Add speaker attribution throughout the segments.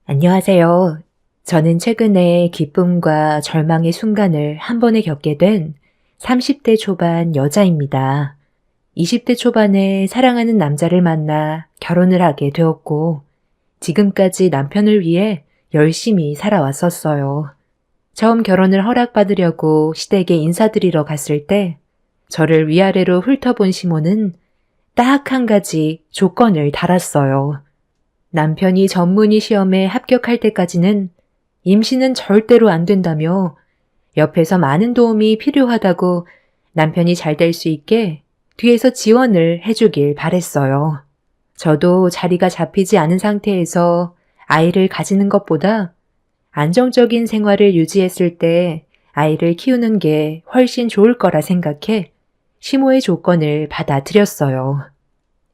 Speaker 1: 안녕하세요. 저는 최근에 기쁨과 절망의 순간을 한 번에 겪게 된 30대 초반 여자입니다. 20대 초반에 사랑하는 남자를 만나 결혼을 하게 되었고, 지금까지 남편을 위해 열심히 살아왔었어요. 처음 결혼을 허락받으려고 시댁에 인사드리러 갔을 때, 저를 위아래로 훑어본 시모는 딱 한 가지 조건을 달았어요. 남편이 전문의 시험에 합격할 때까지는 임신은 절대로 안 된다며 옆에서 많은 도움이 필요하다고 남편이 잘 될 수 있게 뒤에서 지원을 해주길 바랬어요. 저도 자리가 잡히지 않은 상태에서 아이를 가지는 것보다 안정적인 생활을 유지했을 때 아이를 키우는 게 훨씬 좋을 거라 생각해 시모의 조건을 받아들였어요.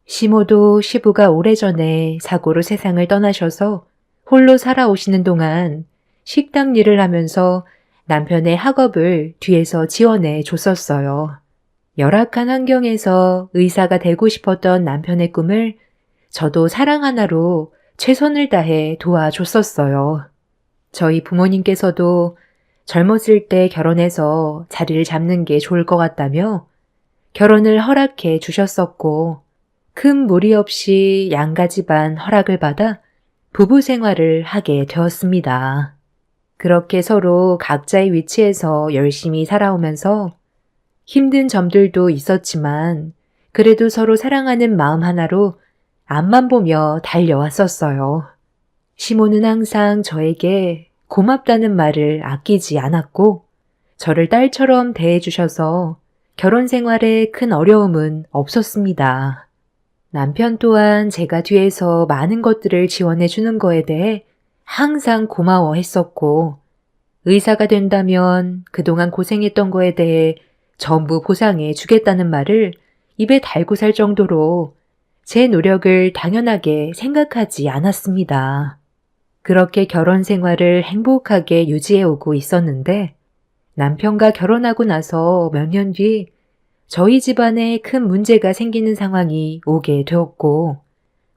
Speaker 1: 시모도 시부가 오래전에 사고로 세상을 떠나셔서 홀로 살아오시는 동안 식당 일을 하면서 남편의 학업을 뒤에서 지원해 줬었어요. 열악한 환경에서 의사가 되고 싶었던 남편의 꿈을 저도 사랑 하나로 최선을 다해 도와줬었어요. 저희 부모님께서도 젊었을 때 결혼해서 자리를 잡는 게 좋을 것 같다며 결혼을 허락해 주셨었고, 큰 무리 없이 양가 집안 허락을 받아 부부 생활을 하게 되었습니다. 그렇게 서로 각자의 위치에서 열심히 살아오면서 힘든 점들도 있었지만 그래도 서로 사랑하는 마음 하나로 앞만 보며 달려왔었어요. 시모는 항상 저에게 고맙다는 말을 아끼지 않았고 저를 딸처럼 대해주셔서 결혼 생활에 큰 어려움은 없었습니다. 남편 또한 제가 뒤에서 많은 것들을 지원해 주는 거에 대해 항상 고마워했었고, 의사가 된다면 그동안 고생했던 거에 대해 전부 보상해 주겠다는 말을 입에 달고 살 정도로 제 노력을 당연하게 생각하지 않았습니다. 그렇게 결혼 생활을 행복하게 유지해 오고 있었는데, 남편과 결혼하고 나서 몇 년 뒤 저희 집안에 큰 문제가 생기는 상황이 오게 되었고,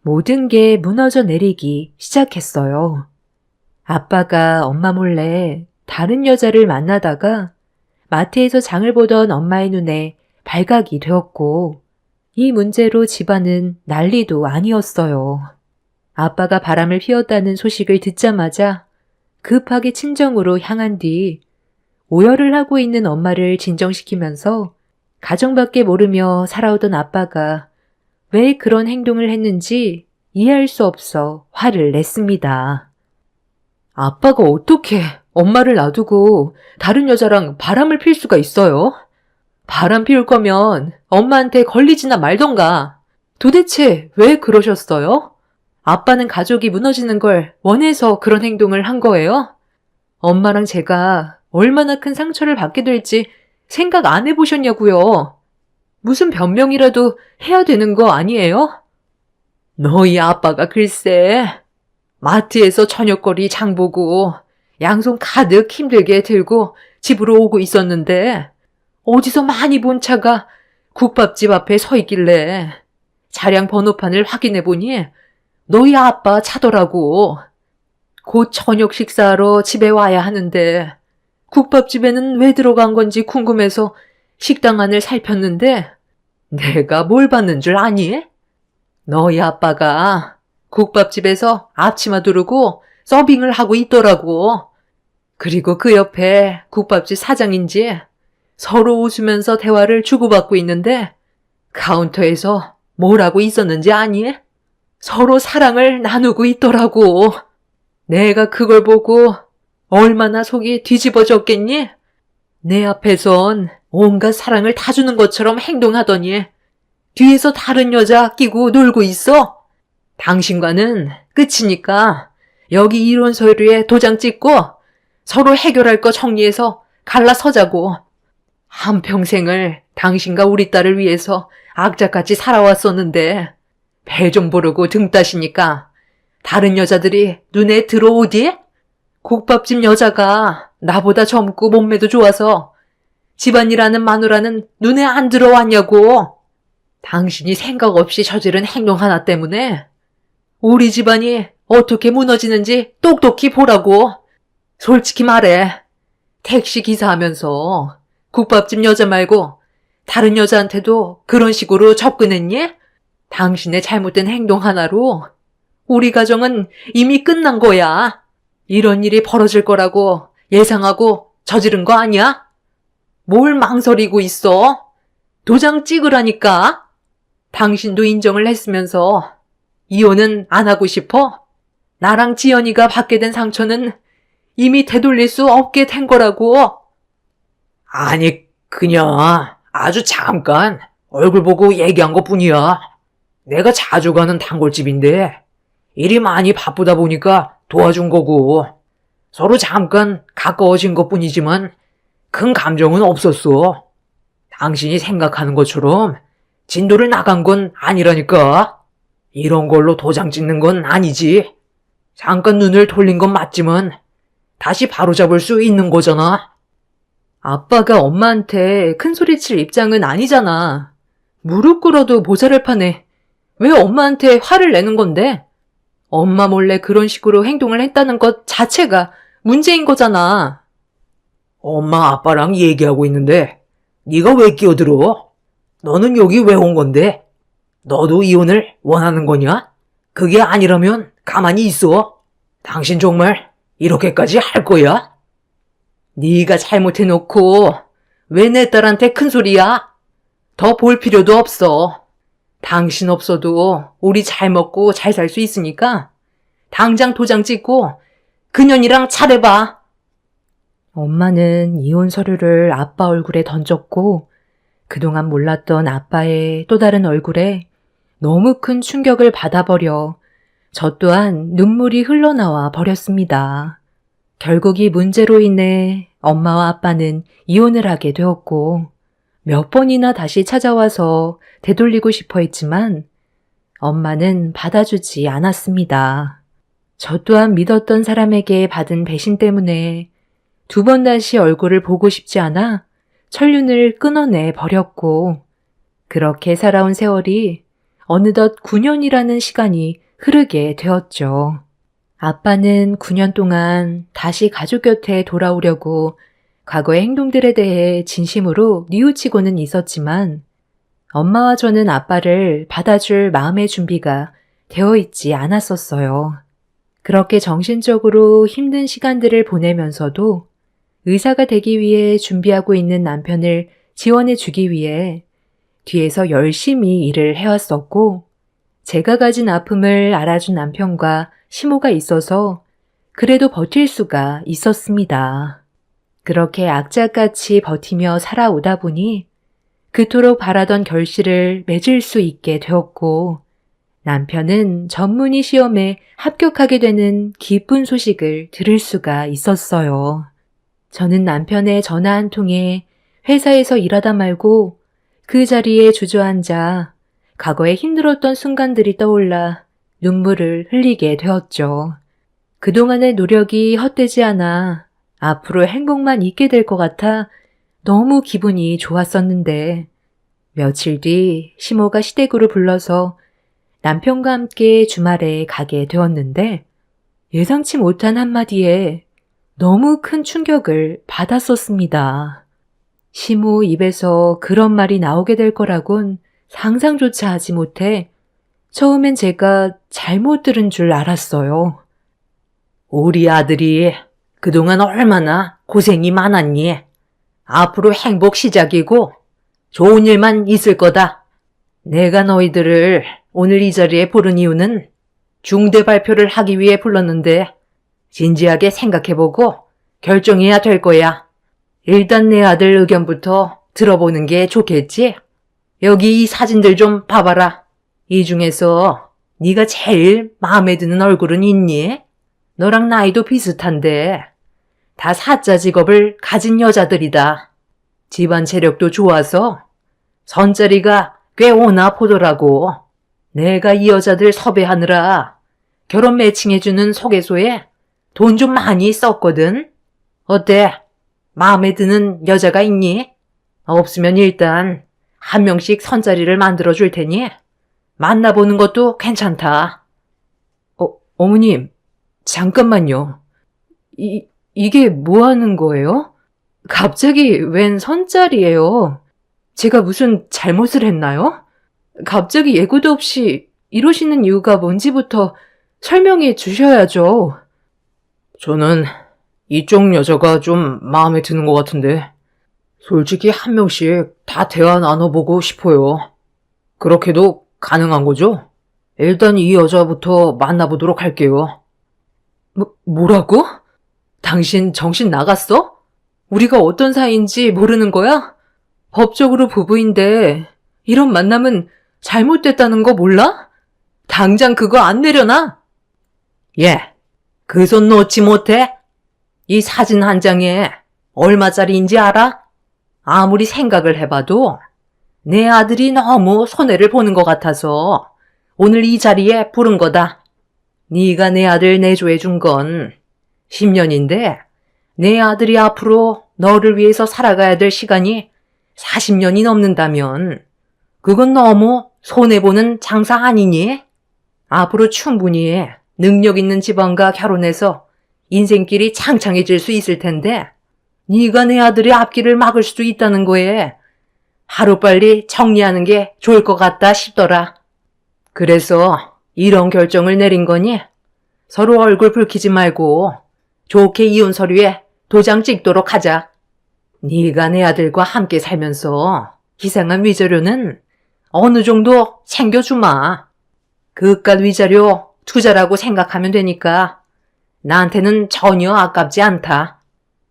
Speaker 1: 모든 게 무너져 내리기 시작했어요. 아빠가 엄마 몰래 다른 여자를 만나다가 마트에서 장을 보던 엄마의 눈에 발각이 되었고, 이 문제로 집안은 난리도 아니었어요. 아빠가 바람을 피웠다는 소식을 듣자마자 급하게 친정으로 향한 뒤 오열을 하고 있는 엄마를 진정시키면서 가정밖에 모르며 살아오던 아빠가 왜 그런 행동을 했는지 이해할 수 없어 화를 냈습니다. 아빠가 어떻게 엄마를 놔두고 다른 여자랑 바람을 필 수가 있어요? 바람 피울 거면 엄마한테 걸리지나 말던가. 도대체 왜 그러셨어요? 아빠는 가족이 무너지는 걸 원해서 그런 행동을 한 거예요? 엄마랑 제가 얼마나 큰 상처를 받게 될지 생각 안 해보셨냐고요. 무슨 변명이라도 해야 되는 거 아니에요? 너희 아빠가 글쎄 마트에서 저녁거리 장 보고 양손 가득 힘들게 들고 집으로 오고 있었는데 어디서 많이 본 차가 국밥집 앞에 서 있길래 차량 번호판을 확인해 보니 너희 아빠 차더라고. 곧 저녁 식사하러 집에 와야 하는데 국밥집에는 왜 들어간 건지 궁금해서 식당 안을 살폈는데 내가 뭘 봤는 줄 아니? 너희 아빠가 국밥집에서 앞치마 두르고 서빙을 하고 있더라고. 그리고 그 옆에 국밥집 사장인지 서로 웃으면서 대화를 주고받고 있는데 카운터에서 뭘 하고 있었는지 아니? 서로 사랑을 나누고 있더라고. 내가 그걸 보고 얼마나 속이 뒤집어졌겠니? 내 앞에선 온갖 사랑을 다 주는 것처럼 행동하더니 뒤에서 다른 여자 끼고 놀고 있어? 당신과는 끝이니까 여기 이혼 서류에 도장 찍고 서로 해결할 거 정리해서 갈라서자고. 한평생을 당신과 우리 딸을 위해서 악착같이 살아왔었는데 배 좀 부르고 등 따시니까 다른 여자들이 눈에 들어오디? 국밥집 여자가 나보다 젊고 몸매도 좋아서 집안일하는 마누라는 눈에 안 들어왔냐고. 당신이 생각 없이 저지른 행동 하나 때문에 우리 집안이 어떻게 무너지는지 똑똑히 보라고. 솔직히 말해. 택시 기사 하면서 국밥집 여자 말고 다른 여자한테도 그런 식으로 접근했니? 당신의 잘못된 행동 하나로 우리 가정은 이미 끝난 거야. 이런 일이 벌어질 거라고 예상하고 저지른 거 아니야? 뭘 망설이고 있어? 도장 찍으라니까. 당신도 인정을 했으면서 이혼은 안 하고 싶어? 나랑 지연이가 받게 된 상처는 이미 되돌릴 수 없게 된 거라고.
Speaker 2: 아니, 그냥 아주 잠깐 얼굴 보고 얘기한 것뿐이야. 내가 자주 가는 단골집인데 일이 많이 바쁘다 보니까 도와준 거고 서로 잠깐 가까워진 것뿐이지만 큰 감정은 없었어. 당신이 생각하는 것처럼 진도를 나간 건 아니라니까. 이런 걸로 도장 찍는 건 아니지. 잠깐 눈을 돌린 건 맞지만 다시 바로잡을 수 있는 거잖아.
Speaker 1: 아빠가 엄마한테 큰 소리 칠 입장은 아니잖아. 무릎 꿇어도 모자를 파네. 왜 엄마한테 화를 내는 건데? 엄마 몰래 그런 식으로 행동을 했다는 것 자체가 문제인 거잖아.
Speaker 2: 엄마 아빠랑 얘기하고 있는데 네가 왜 끼어들어? 너는 여기 왜 온 건데? 너도 이혼을 원하는 거냐? 그게 아니라면 가만히 있어. 당신 정말 이렇게까지 할 거야?
Speaker 1: 네가 잘못해놓고 왜 내 딸한테 큰 소리야? 더 볼 필요도 없어. 당신 없어도 우리 잘 먹고 잘 살 수 있으니까 당장 도장 찍고 그년이랑 차례봐. 엄마는 이혼 서류를 아빠 얼굴에 던졌고 그동안 몰랐던 아빠의 또 다른 얼굴에 너무 큰 충격을 받아버려 저 또한 눈물이 흘러나와 버렸습니다. 결국 이 문제로 인해 엄마와 아빠는 이혼을 하게 되었고 몇 번이나 다시 찾아와서 되돌리고 싶어 했지만 엄마는 받아주지 않았습니다. 저 또한 믿었던 사람에게 받은 배신 때문에 두 번 다시 얼굴을 보고 싶지 않아 천륜을 끊어내 버렸고 그렇게 살아온 세월이 어느덧 9년이라는 시간이 흐르게 되었죠. 아빠는 9년 동안 다시 가족 곁에 돌아오려고 과거의 행동들에 대해 진심으로 뉘우치고는 있었지만 엄마와 저는 아빠를 받아줄 마음의 준비가 되어 있지 않았었어요. 그렇게 정신적으로 힘든 시간들을 보내면서도 의사가 되기 위해 준비하고 있는 남편을 지원해 주기 위해 뒤에서 열심히 일을 해왔었고 제가 가진 아픔을 알아준 남편과 시모가 있어서 그래도 버틸 수가 있었습니다. 그렇게 악착같이 버티며 살아오다 보니 그토록 바라던 결실을 맺을 수 있게 되었고 남편은 전문의 시험에 합격하게 되는 기쁜 소식을 들을 수가 있었어요. 저는 남편의 전화 한 통에 회사에서 일하다 말고 그 자리에 주저앉아 과거에 힘들었던 순간들이 떠올라 눈물을 흘리게 되었죠. 그동안의 노력이 헛되지 않아 앞으로 행복만 있게 될 것 같아 너무 기분이 좋았었는데 며칠 뒤 시모가 시댁으로 불러서 남편과 함께 주말에 가게 되었는데 예상치 못한 한마디에 너무 큰 충격을 받았었습니다. 시모 입에서 그런 말이 나오게 될 거라곤 상상조차 하지 못해 처음엔 제가 잘못 들은 줄 알았어요.
Speaker 2: 우리 아들이 그동안 얼마나 고생이 많았니? 앞으로 행복 시작이고 좋은 일만 있을 거다. 내가 너희들을 오늘 이 자리에 부른 이유는 중대 발표를 하기 위해 불렀는데 진지하게 생각해보고 결정해야 될 거야. 일단 내 아들 의견부터 들어보는 게 좋겠지? 여기 이 사진들 좀 봐봐라. 이 중에서 네가 제일 마음에 드는 얼굴은 있니? 너랑 나이도 비슷한데 다 사자 직업을 가진 여자들이다. 집안 재력도 좋아서 선자리가 꽤 오나 보더라고. 내가 이 여자들 섭외하느라 결혼 매칭해주는 소개소에 돈 좀 많이 썼거든. 어때? 마음에 드는 여자가 있니? 없으면 일단 한 명씩 선자리를 만들어 줄 테니 만나보는 것도 괜찮다. 어머님, 잠깐만요. 이게 뭐 하는 거예요? 갑자기 웬 선짜리예요? 제가 무슨 잘못을 했나요? 갑자기 예고도 없이 이러시는 이유가 뭔지부터 설명해 주셔야죠. 저는 이쪽 여자가 좀 마음에 드는 것 같은데, 솔직히 한 명씩 다 대화 나눠보고 싶어요. 그렇게도 가능한 거죠? 일단 이 여자부터 만나보도록 할게요. 뭐라고? 당신 정신 나갔어? 우리가 어떤 사이인지 모르는 거야? 법적으로 부부인데 이런 만남은 잘못됐다는 거 몰라? 당장 그거 안 내려놔? 예, 그 손 놓지 못해? 이 사진 한 장에 얼마짜리인지 알아? 아무리 생각을 해봐도 내 아들이 너무 손해를 보는 것 같아서 오늘 이 자리에 부른 거다. 네가 내 아들 내조해 준 건 10년인데 내 아들이 앞으로 너를 위해서 살아가야 될 시간이 40년이 넘는다면 그건 너무 손해보는 장사 아니니? 앞으로 충분히 능력 있는 집안과 결혼해서 인생길이 창창해질 수 있을 텐데 네가 내 아들의 앞길을 막을 수도 있다는 거에 하루빨리 정리하는 게 좋을 것 같다 싶더라. 그래서 이런 결정을 내린 거니 서로 얼굴 붉히지 말고 좋게 이혼 서류에 도장 찍도록 하자. 네가 내 아들과 함께 살면서 희생한 위자료는 어느 정도 챙겨주마. 그깟 위자료 투자라고 생각하면 되니까 나한테는 전혀 아깝지 않다.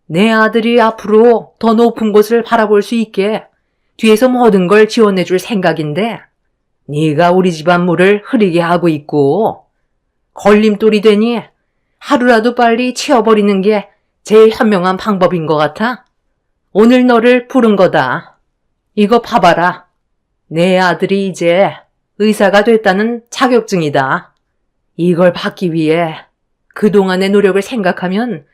Speaker 2: 내 아들이 앞으로 더 높은 곳을 바라볼 수 있게 뒤에서 모든 걸 지원해 줄 생각인데 네가 우리 집안 물을 흐리게 하고 있고 걸림돌이 되니 하루라도 빨리 치워버리는 게 제일 현명한 방법인 것 같아. 오늘 너를 부른 거다. 이거 봐봐라. 내 아들이 이제 의사가 됐다는 자격증이다. 이걸 받기 위해 그동안의 노력을 생각하면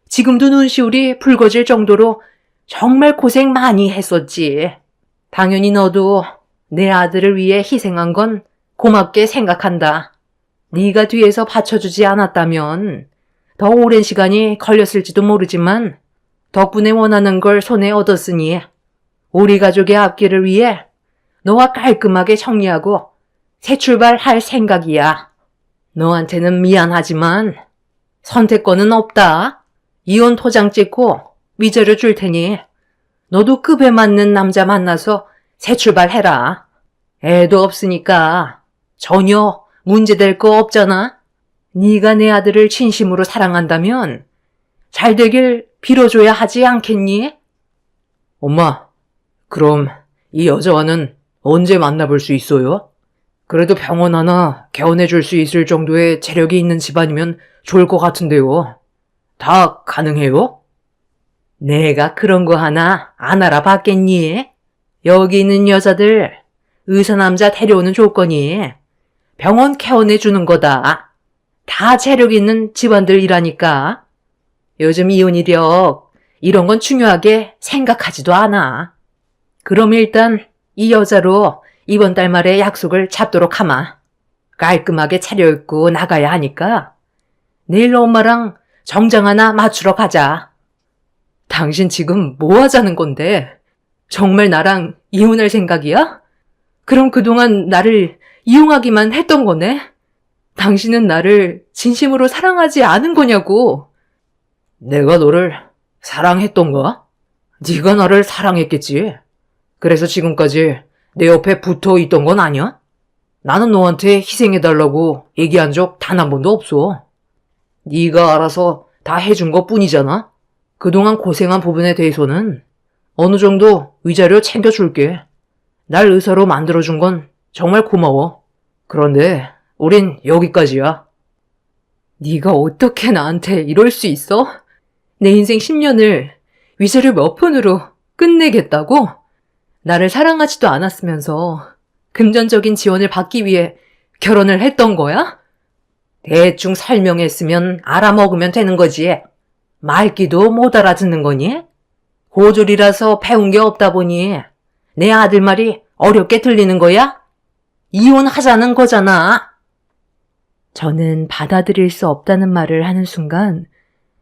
Speaker 2: 지금도 눈시울이 붉어질 정도로 정말 고생 많이 했었지. 당연히 너도 내 아들을 위해 희생한 건 고맙게 생각한다. 네가 뒤에서 받쳐주지 않았다면 더 오랜 시간이 걸렸을지도 모르지만 덕분에 원하는 걸 손에 얻었으니 우리 가족의 앞길을 위해 너와 깔끔하게 정리하고 새 출발할 생각이야. 너한테는 미안하지만 선택권은 없다. 이혼 토장 찍고 위자료 줄 테니 너도 급에 맞는 남자 만나서 새 출발해라. 애도 없으니까 전혀 문제될 거 없잖아. 네가 내 아들을 진심으로 사랑한다면 잘 되길 빌어줘야 하지 않겠니? 엄마, 그럼 이 여자와는 언제 만나볼 수 있어요? 그래도 병원 하나 개원해 줄 수 있을 정도의 재력이 있는 집안이면 좋을 것 같은데요. 다 가능해요? 내가 그런 거 하나 안 알아봤겠니? 여기 있는 여자들 의사 남자 데려오는 조건이 병원 개원해 주는 거다. 다 재력 있는 집안들이라니까. 요즘 이혼 이력 이런 건 중요하게 생각하지도 않아. 그럼 일단 이 여자로 이번 달 말에 약속을 잡도록 하마. 깔끔하게 차려입고 나가야 하니까 내일 엄마랑 정장 하나 맞추러 가자. 당신 지금 뭐 하자는 건데? 정말 나랑 이혼할 생각이야? 그럼 그동안 나를 이용하기만 했던 거네? 당신은 나를 진심으로 사랑하지 않은 거냐고. 내가 너를 사랑했던가? 네가 나를 사랑했겠지. 그래서 지금까지 내 옆에 붙어 있던 건 아니야? 나는 너한테 희생해달라고 얘기한 적 단 한 번도 없어. 네가 알아서 다 해준 것 뿐이잖아. 그동안 고생한 부분에 대해서는 어느 정도 위자료 챙겨줄게. 날 의사로 만들어준 건 정말 고마워. 그런데 우린 여기까지야. 네가 어떻게 나한테 이럴 수 있어? 내 인생 10년을 위자료 몇 푼으로 끝내겠다고? 나를 사랑하지도 않았으면서 금전적인 지원을 받기 위해 결혼을 했던 거야? 대충 설명했으면 알아먹으면 되는 거지. 말귀도 못 알아듣는 거니? 고졸이라서 배운 게 없다 보니 내 아들 말이 어렵게 들리는 거야? 이혼하자는 거잖아.
Speaker 1: 저는 받아들일 수 없다는 말을 하는 순간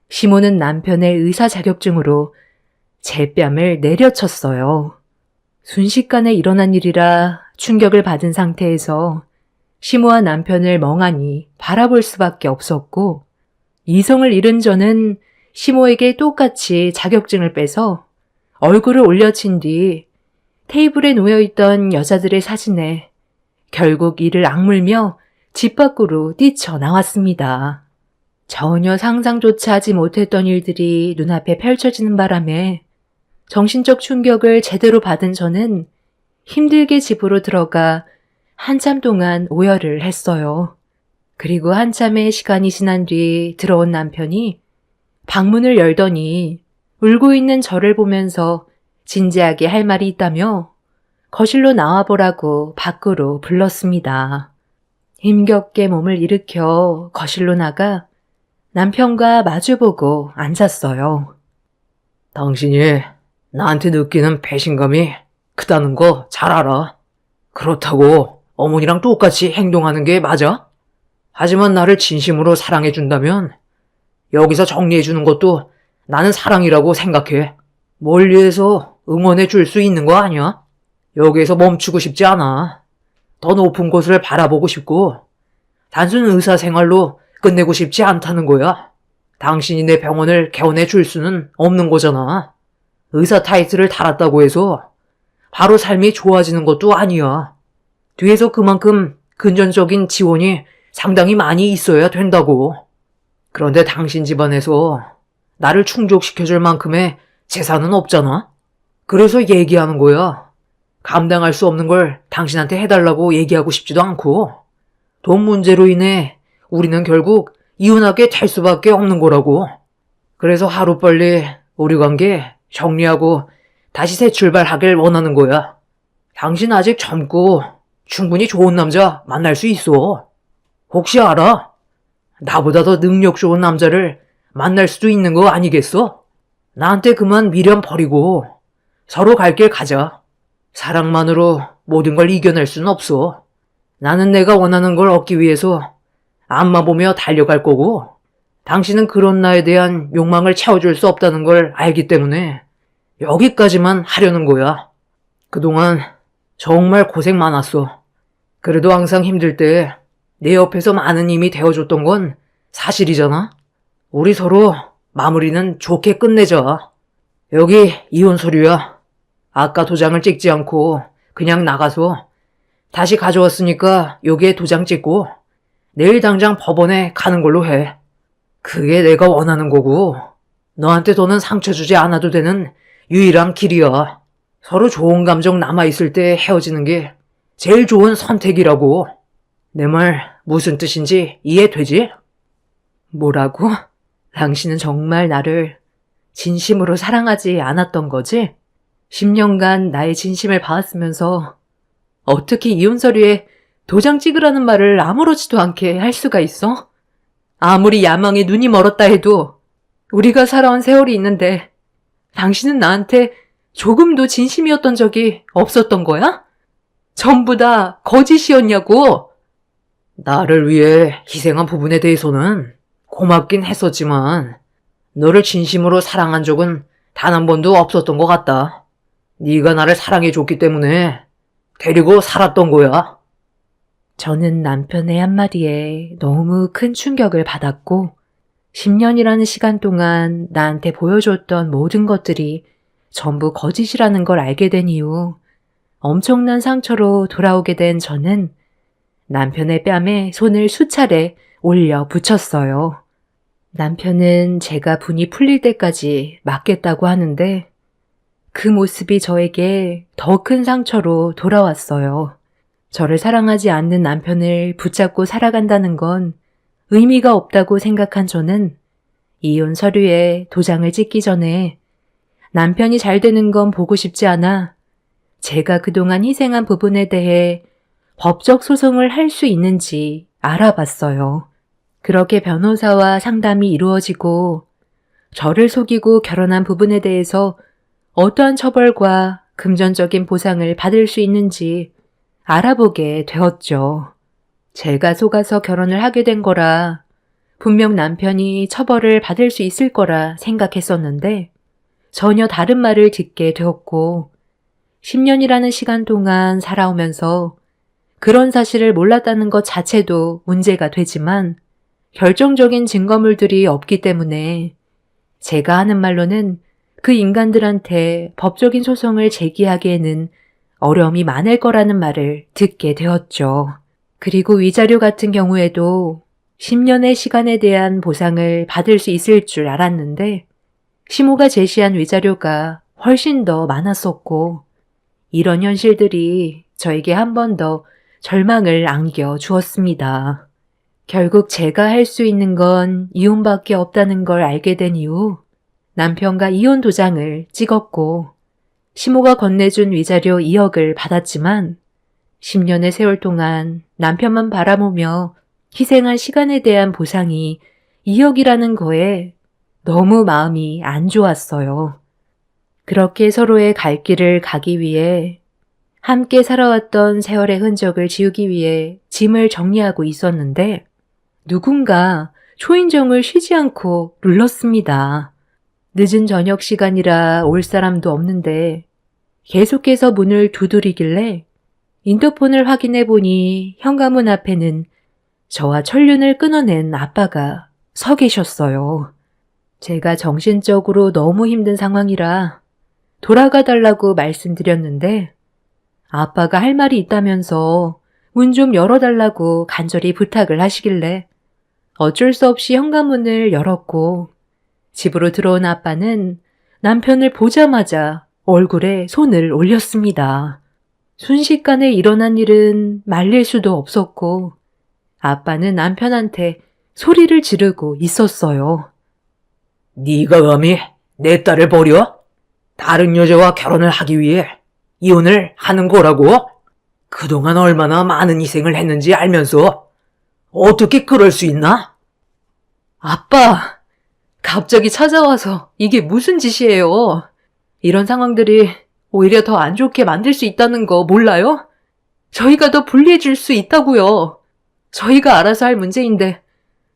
Speaker 1: 시모는 남편의 의사 자격증으로 제 뺨을 내려쳤어요. 순식간에 일어난 일이라 충격을 받은 상태에서 시모와 남편을 멍하니 바라볼 수밖에 없었고, 이성을 잃은 저는 시모에게 똑같이 자격증을 빼서 얼굴을 올려친 뒤 테이블에 놓여있던 여자들의 사진에 결국 이를 악물며 집 밖으로 뛰쳐나왔습니다. 전혀 상상조차 하지 못했던 일들이 눈앞에 펼쳐지는 바람에 정신적 충격을 제대로 받은 저는 힘들게 집으로 들어가 한참 동안 오열을 했어요. 그리고 한참의 시간이 지난 뒤 들어온 남편이 방문을 열더니 울고 있는 저를 보면서 진지하게 할 말이 있다며 거실로 나와보라고 밖으로 불렀습니다. 힘겹게 몸을 일으켜 거실로 나가 남편과 마주보고 앉았어요.
Speaker 2: 당신이 나한테 느끼는 배신감이 크다는 거 잘 알아. 그렇다고 어머니랑 똑같이 행동하는 게 맞아? 하지만 나를 진심으로 사랑해준다면 여기서 정리해주는 것도 나는 사랑이라고 생각해. 멀리에서 응원해줄 수 있는 거 아니야? 여기에서 멈추고 싶지 않아. 더 높은 곳을 바라보고 싶고 단순 의사 생활로 끝내고 싶지 않다는 거야. 당신이 내 병원을 개원해 줄 수는 없는 거잖아. 의사 타이틀을 달았다고 해서 바로 삶이 좋아지는 것도 아니야. 뒤에서 그만큼 근전적인 지원이 상당히 많이 있어야 된다고. 그런데 당신 집안에서 나를 충족시켜줄 만큼의 재산은 없잖아. 그래서 얘기하는 거야. 감당할 수 없는 걸 당신한테 해달라고 얘기하고 싶지도 않고, 돈 문제로 인해 우리는 결국 이혼하게 될 수밖에 없는 거라고. 그래서 하루빨리 우리 관계 정리하고 다시 새 출발하길 원하는 거야. 당신 아직 젊고 충분히 좋은 남자 만날 수 있어. 혹시 알아? 나보다 더 능력 좋은 남자를 만날 수도 있는 거 아니겠어? 나한테 그만 미련 버리고 서로 갈 길 가자. 사랑만으로 모든 걸 이겨낼 수는 없어. 나는 내가 원하는 걸 얻기 위해서 앞만 보며 달려갈 거고, 당신은 그런 나에 대한 욕망을 채워줄 수 없다는 걸 알기 때문에 여기까지만 하려는 거야. 그동안 정말 고생 많았어. 그래도 항상 힘들 때 내 옆에서 많은 힘이 되어줬던 건 사실이잖아. 우리 서로 마무리는 좋게 끝내자. 여기 이혼 서류야. 아까 도장을 찍지 않고 그냥 나가서 다시 가져왔으니까 여기에 도장 찍고 내일 당장 법원에 가는 걸로 해. 그게 내가 원하는 거고 너한테 더는 상처 주지 않아도 되는 유일한 길이야. 서로 좋은 감정 남아있을 때 헤어지는 게 제일 좋은 선택이라고. 내 말 무슨 뜻인지 이해되지?
Speaker 1: 뭐라고? 당신은 정말 나를 진심으로 사랑하지 않았던 거지? 10년간 나의 진심을 봐왔으면서 어떻게 이혼 서류에 도장 찍으라는 말을 아무렇지도 않게 할 수가 있어? 아무리 야망에 눈이 멀었다 해도 우리가 살아온 세월이 있는데 당신은 나한테 조금도 진심이었던 적이 없었던 거야? 전부 다 거짓이었냐고?
Speaker 2: 나를 위해 희생한 부분에 대해서는 고맙긴 했었지만 너를 진심으로 사랑한 적은 단 한 번도 없었던 것 같다. 네가 나를 사랑해줬기 때문에 데리고 살았던 거야.
Speaker 1: 저는 남편의 한마디에 너무 큰 충격을 받았고 10년이라는 시간 동안 나한테 보여줬던 모든 것들이 전부 거짓이라는 걸 알게 된 이후 엄청난 상처로 돌아오게 된 저는 남편의 뺨에 손을 수차례 올려 붙였어요. 남편은 제가 분이 풀릴 때까지 맞겠다고 하는데 그 모습이 저에게 더 큰 상처로 돌아왔어요. 저를 사랑하지 않는 남편을 붙잡고 살아간다는 건 의미가 없다고 생각한 저는 이혼 서류에 도장을 찍기 전에 남편이 잘 되는 건 보고 싶지 않아 제가 그동안 희생한 부분에 대해 법적 소송을 할 수 있는지 알아봤어요. 그렇게 변호사와 상담이 이루어지고 저를 속이고 결혼한 부분에 대해서 어떠한 처벌과 금전적인 보상을 받을 수 있는지 알아보게 되었죠. 제가 속아서 결혼을 하게 된 거라 분명 남편이 처벌을 받을 수 있을 거라 생각했었는데 전혀 다른 말을 듣게 되었고 10년이라는 시간 동안 살아오면서 그런 사실을 몰랐다는 것 자체도 문제가 되지만 결정적인 증거물들이 없기 때문에 제가 하는 말로는 그 인간들한테 법적인 소송을 제기하기에는 어려움이 많을 거라는 말을 듣게 되었죠. 그리고 위자료 같은 경우에도 10년의 시간에 대한 보상을 받을 수 있을 줄 알았는데 시모가 제시한 위자료가 훨씬 더 많았었고 이런 현실들이 저에게 한 번 더 절망을 안겨 주었습니다. 결국 제가 할 수 있는 건 이혼밖에 없다는 걸 알게 된 이후 남편과 이혼 도장을 찍었고 시모가 건네준 위자료 2억을 받았지만 10년의 세월 동안 남편만 바라보며 희생한 시간에 대한 보상이 2억이라는 거에 너무 마음이 안 좋았어요. 그렇게 서로의 갈 길을 가기 위해 함께 살아왔던 세월의 흔적을 지우기 위해 짐을 정리하고 있었는데 누군가 초인종을 쉬지 않고 눌렀습니다. 늦은 저녁 시간이라 올 사람도 없는데 계속해서 문을 두드리길래 인터폰을 확인해 보니 현관문 앞에는 저와 천륜을 끊어낸 아빠가 서 계셨어요. 제가 정신적으로 너무 힘든 상황이라 돌아가 달라고 말씀드렸는데 아빠가 할 말이 있다면서 문 좀 열어달라고 간절히 부탁을 하시길래 어쩔 수 없이 현관문을 열었고 집으로 들어온 아빠는 남편을 보자마자 얼굴에 손을 올렸습니다. 순식간에 일어난 일은 말릴 수도 없었고 아빠는 남편한테 소리를 지르고 있었어요.
Speaker 2: 네가 감히 내 딸을 버려? 다른 여자와 결혼을 하기 위해 이혼을 하는 거라고? 그동안 얼마나 많은 희생을 했는지 알면서 어떻게 그럴 수 있나?
Speaker 1: 아빠, 갑자기 찾아와서 이게 무슨 짓이에요? 이런 상황들이 오히려 더 안 좋게 만들 수 있다는 거 몰라요? 저희가 더 불리해질 수 있다고요. 저희가 알아서 할 문제인데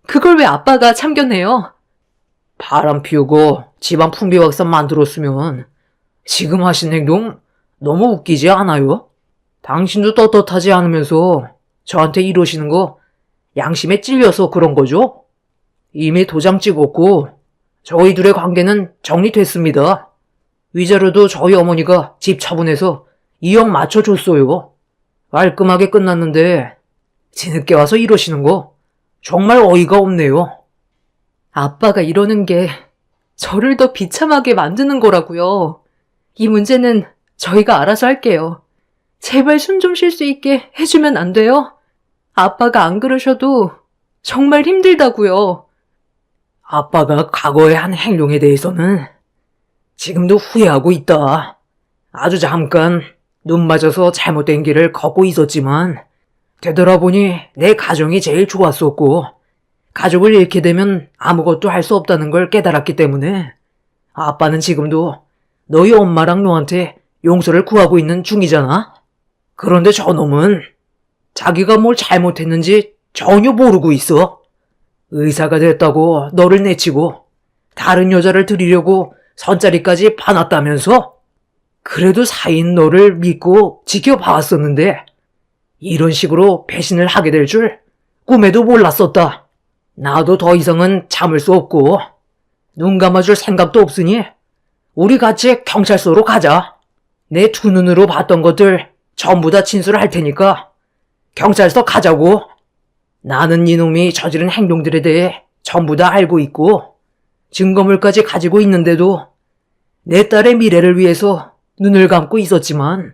Speaker 1: 그걸 왜 아빠가 참견해요?
Speaker 2: 바람 피우고 집안 풍비박산 만들었으면 지금 하신 행동 너무 웃기지 않아요? 당신도 떳떳하지 않으면서 저한테 이러시는 거 양심에 찔려서 그런 거죠? 이미 도장 찍었고 저희 둘의 관계는 정리됐습니다. 위자료도 저희 어머니가 집 처분해서 2억 맞춰줬어요. 깔끔하게 끝났는데 뒤늦게 와서 이러시는 거 정말 어이가 없네요.
Speaker 1: 아빠가 이러는 게 저를 더 비참하게 만드는 거라고요. 이 문제는 저희가 알아서 할게요. 제발 숨 좀 쉴 수 있게 해주면 안 돼요? 아빠가 안 그러셔도 정말 힘들다고요.
Speaker 2: 아빠가 과거에 한 행동에 대해서는 지금도 후회하고 있다. 아주 잠깐 눈 맞아서 잘못된 길을 걷고 있었지만 되돌아보니 내 가정이 제일 좋았었고 가족을 잃게 되면 아무것도 할 수 없다는 걸 깨달았기 때문에 아빠는 지금도 너희 엄마랑 너한테 용서를 구하고 있는 중이잖아. 그런데 저놈은 자기가 뭘 잘못했는지 전혀 모르고 있어. 의사가 됐다고 너를 내치고 다른 여자를 들이려고 선자리까지 봐놨다면서? 그래도 사인 너를 믿고 지켜봐왔었는데 이런 식으로 배신을 하게 될 줄 꿈에도 몰랐었다. 나도 더 이상은 참을 수 없고 눈 감아줄 생각도 없으니 우리 같이 경찰서로 가자. 내 두 눈으로 봤던 것들 전부 다 진술할 테니까 경찰서 가자고. 나는 이놈이 저지른 행동들에 대해 전부 다 알고 있고 증거물까지 가지고 있는데도 내 딸의 미래를 위해서 눈을 감고 있었지만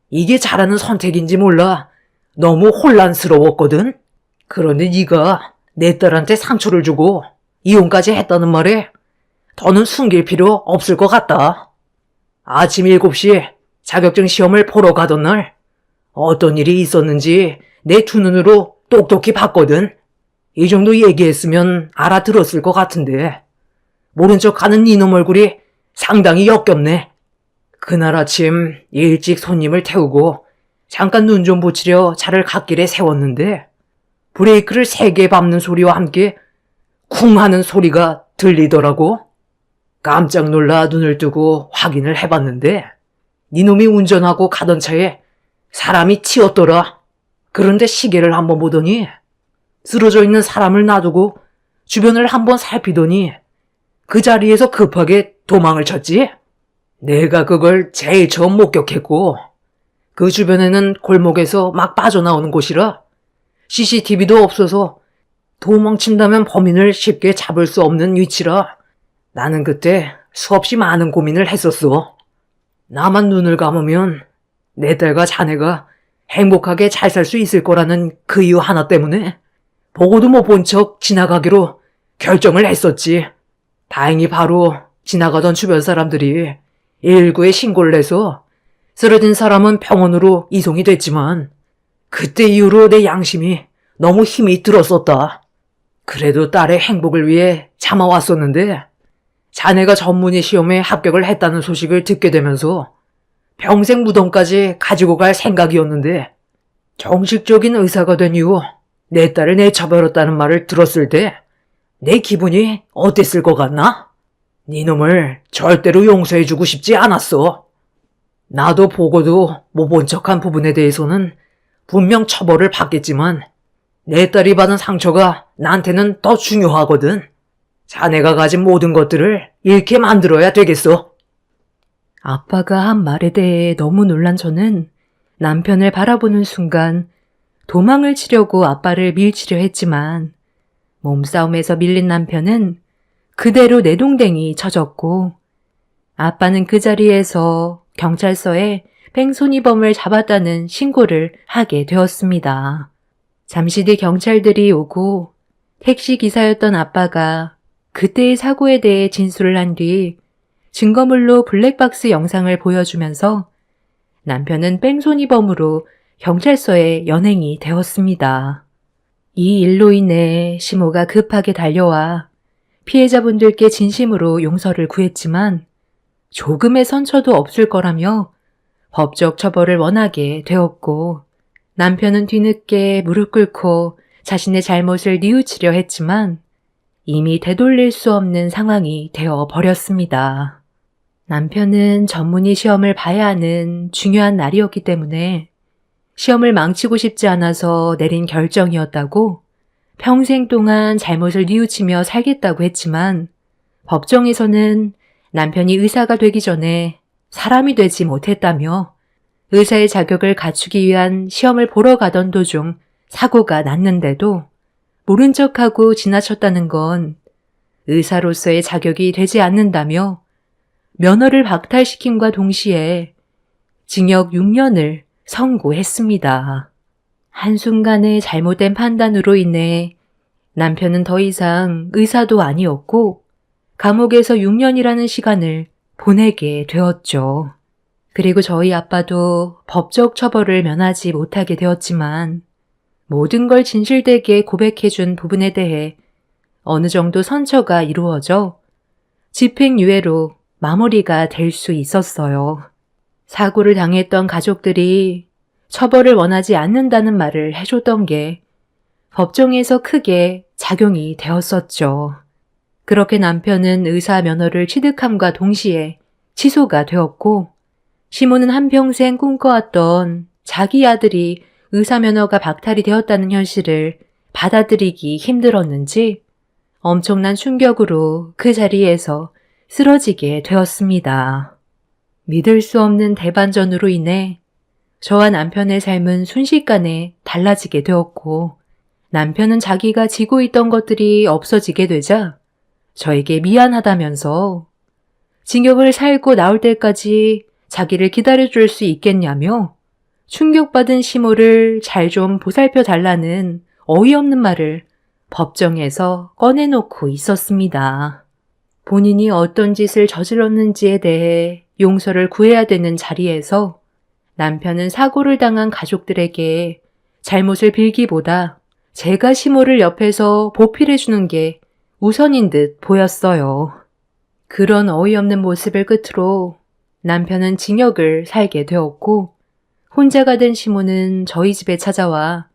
Speaker 2: 이게 잘하는 선택인지 몰라 너무 혼란스러웠거든. 그런데 네가 내 딸한테 상처를 주고 이혼까지 했다는 말에 더는 숨길 필요 없을 것 같다. 아침 7시에 자격증 시험을 보러 가던 날 어떤 일이 있었는지 내 두 눈으로 똑똑히 봤거든. 이 정도 얘기했으면 알아들었을 것 같은데 모른 척 하는 이놈 얼굴이 상당히 역겹네. 그날 아침 일찍 손님을 태우고 잠깐 눈 좀 붙이려 차를 갓길에 세웠는데 브레이크를 3개 밟는 소리와 함께 쿵 하는 소리가 들리더라고. 깜짝 놀라 눈을 뜨고 확인을 해봤는데 니놈이 운전하고 가던 차에 사람이 치였더라. 그런데 시계를 한번 보더니 쓰러져 있는 사람을 놔두고 주변을 한번 살피더니 그 자리에서 급하게 도망을 쳤지. 내가 그걸 제일 처음 목격했고 그 주변에는 골목에서 막 빠져나오는 곳이라 CCTV도 없어서 도망친다면 범인을 쉽게 잡을 수 없는 위치라 나는 그때 수없이 많은 고민을 했었어. 나만 눈을 감으면 내 딸과 자네가 행복하게 잘 살 수 있을 거라는 그 이유 하나 때문에 보고도 못 본 척 지나가기로 결정을 했었지. 다행히 바로 지나가던 주변 사람들이 119에 신고를 해서 쓰러진 사람은 병원으로 이송이 됐지만 그때 이후로 내 양심이 너무 힘이 들었었다. 그래도 딸의 행복을 위해 참아왔었는데 자네가 전문의 시험에 합격을 했다는 소식을 듣게 되면서 평생 무덤까지 가지고 갈 생각이었는데 정식적인 의사가 된 이후 내 딸을 내쳐버렸다는 말을 들었을 때 내 기분이 어땠을 것 같나? 니놈을 절대로 용서해주고 싶지 않았어. 나도 보고도 못 본 척한 부분에 대해서는 분명 처벌을 받겠지만 내 딸이 받은 상처가 나한테는 더 중요하거든. 자네가 가진 모든 것들을 잃게 만들어야 되겠어.
Speaker 1: 아빠가 한 말에 대해 너무 놀란 저는 남편을 바라보는 순간 도망을 치려고 아빠를 밀치려 했지만 몸싸움에서 밀린 남편은 그대로 내동댕이 쳐졌고 아빠는 그 자리에서 경찰서에 뺑소니범을 잡았다는 신고를 하게 되었습니다. 잠시 뒤 경찰들이 오고 택시기사였던 아빠가 그때의 사고에 대해 진술을 한 뒤 증거물로 블랙박스 영상을 보여주면서 남편은 뺑소니범으로 경찰서에 연행이 되었습니다. 이 일로 인해 시모가 급하게 달려와 피해자분들께 진심으로 용서를 구했지만 조금의 선처도 없을 거라며 법적 처벌을 원하게 되었고 남편은 뒤늦게 무릎 꿇고 자신의 잘못을 뉘우치려 했지만 이미 되돌릴 수 없는 상황이 되어 버렸습니다. 남편은 전문의 시험을 봐야 하는 중요한 날이었기 때문에 시험을 망치고 싶지 않아서 내린 결정이었다고 평생 동안 잘못을 뉘우치며 살겠다고 했지만 법정에서는 남편이 의사가 되기 전에 사람이 되지 못했다며 의사의 자격을 갖추기 위한 시험을 보러 가던 도중 사고가 났는데도 모른 척하고 지나쳤다는 건 의사로서의 자격이 되지 않는다며 면허를 박탈시킴과 동시에 징역 6년을 선고했습니다. 한순간의 잘못된 판단으로 인해 남편은 더 이상 의사도 아니었고 감옥에서 6년이라는 시간을 보내게 되었죠. 그리고 저희 아빠도 법적 처벌을 면하지 못하게 되었지만 모든 걸 진실되게 고백해준 부분에 대해 어느 정도 선처가 이루어져 집행유예로 마무리가 될 수 있었어요. 사고를 당했던 가족들이 처벌을 원하지 않는다는 말을 해줬던 게 법정에서 크게 작용이 되었었죠. 그렇게 남편은 의사 면허를 취득함과 동시에 취소가 되었고 시모는 한평생 꿈꿔왔던 자기 아들이 의사 면허가 박탈이 되었다는 현실을 받아들이기 힘들었는지 엄청난 충격으로 그 자리에서 쓰러지게 되었습니다. 믿을 수 없는 대반전으로 인해 저와 남편의 삶은 순식간에 달라지게 되었고 남편은 자기가 지고 있던 것들이 없어지게 되자 저에게 미안하다면서 징역을 살고 나올 때까지 자기를 기다려줄 수 있겠냐며 충격받은 시모를 잘 좀 보살펴 달라는 어이없는 말을 법정에서 꺼내놓고 있었습니다. 본인이 어떤 짓을 저질렀는지에 대해 용서를 구해야 되는 자리에서 남편은 사고를 당한 가족들에게 잘못을 빌기보다 제가 시모를 옆에서 보필해주는 게 우선인 듯 보였어요. 그런 어이없는 모습을 끝으로 남편은 징역을 살게 되었고 혼자가 된 시모는 저희 집에 찾아와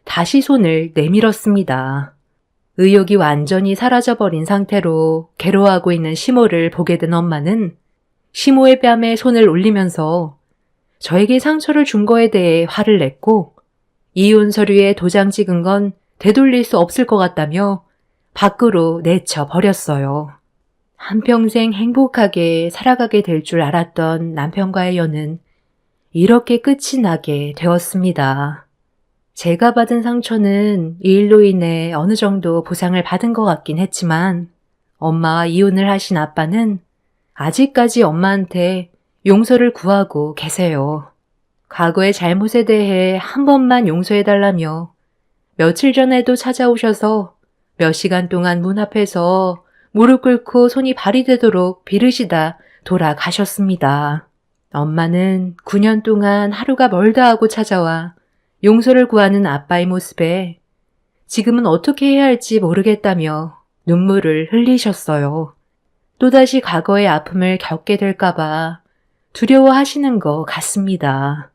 Speaker 1: 다시 손을 내밀었습니다. 의욕이 완전히 사라져버린 상태로 괴로워하고 있는 시모를 보게 된 엄마는 시모의 뺨에 손을 올리면서 저에게 상처를 준 거에 대해 화를 냈고 이혼 서류에 도장 찍은 건 되돌릴 수 없을 것 같다며 밖으로 내쳐버렸어요. 한평생 행복하게 살아가게 될 줄 알았던 남편과의 연은 이렇게 끝이 나게 되었습니다. 제가 받은 상처는 이 일로 인해 어느 정도 보상을 받은 것 같긴 했지만 엄마와 이혼을 하신 아빠는 아직까지 엄마한테 용서를 구하고 계세요. 과거의 잘못에 대해 한 번만 용서해달라며 며칠 전에도 찾아오셔서 몇 시간 동안 문 앞에서 무릎 꿇고 손이 발이 되도록 빌으시다 돌아가셨습니다. 엄마는 9년 동안 하루가 멀다 하고 찾아와 용서를 구하는 아빠의 모습에 지금은 어떻게 해야 할지 모르겠다며 눈물을 흘리셨어요. 또다시 과거의 아픔을 겪게 될까봐 두려워하시는 것 같습니다.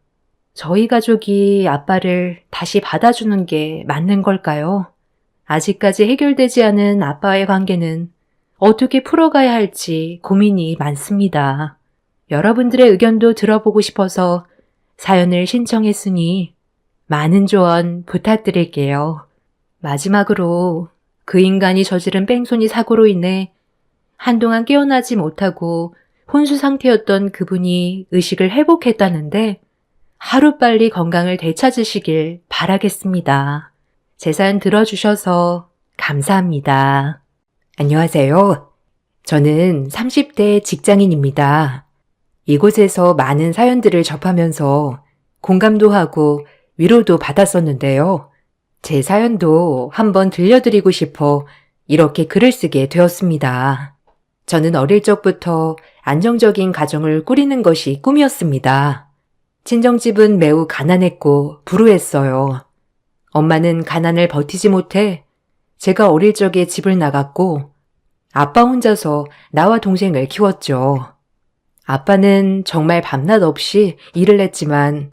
Speaker 1: 저희 가족이 아빠를 다시 받아주는 게 맞는 걸까요? 아직까지 해결되지 않은 아빠와의 관계는 어떻게 풀어가야 할지 고민이 많습니다. 여러분들의 의견도 들어보고 싶어서 사연을 신청했으니 많은 조언 부탁드릴게요. 마지막으로 그 인간이 저지른 뺑소니 사고로 인해 한동안 깨어나지 못하고 혼수 상태였던 그분이 의식을 회복했다는데 하루빨리 건강을 되찾으시길 바라겠습니다. 제 사연 들어주셔서 감사합니다. 안녕하세요. 저는 30대 직장인입니다. 이곳에서 많은 사연들을 접하면서 공감도 하고 위로도 받았었는데요. 제 사연도 한번 들려드리고 싶어 이렇게 글을 쓰게 되었습니다. 저는 어릴 적부터 안정적인 가정을 꾸리는 것이 꿈이었습니다. 친정집은 매우 가난했고 불우했어요. 엄마는 가난을 버티지 못해 제가 어릴 적에 집을 나갔고 아빠 혼자서 나와 동생을 키웠죠. 아빠는 정말 밤낮 없이 일을 했지만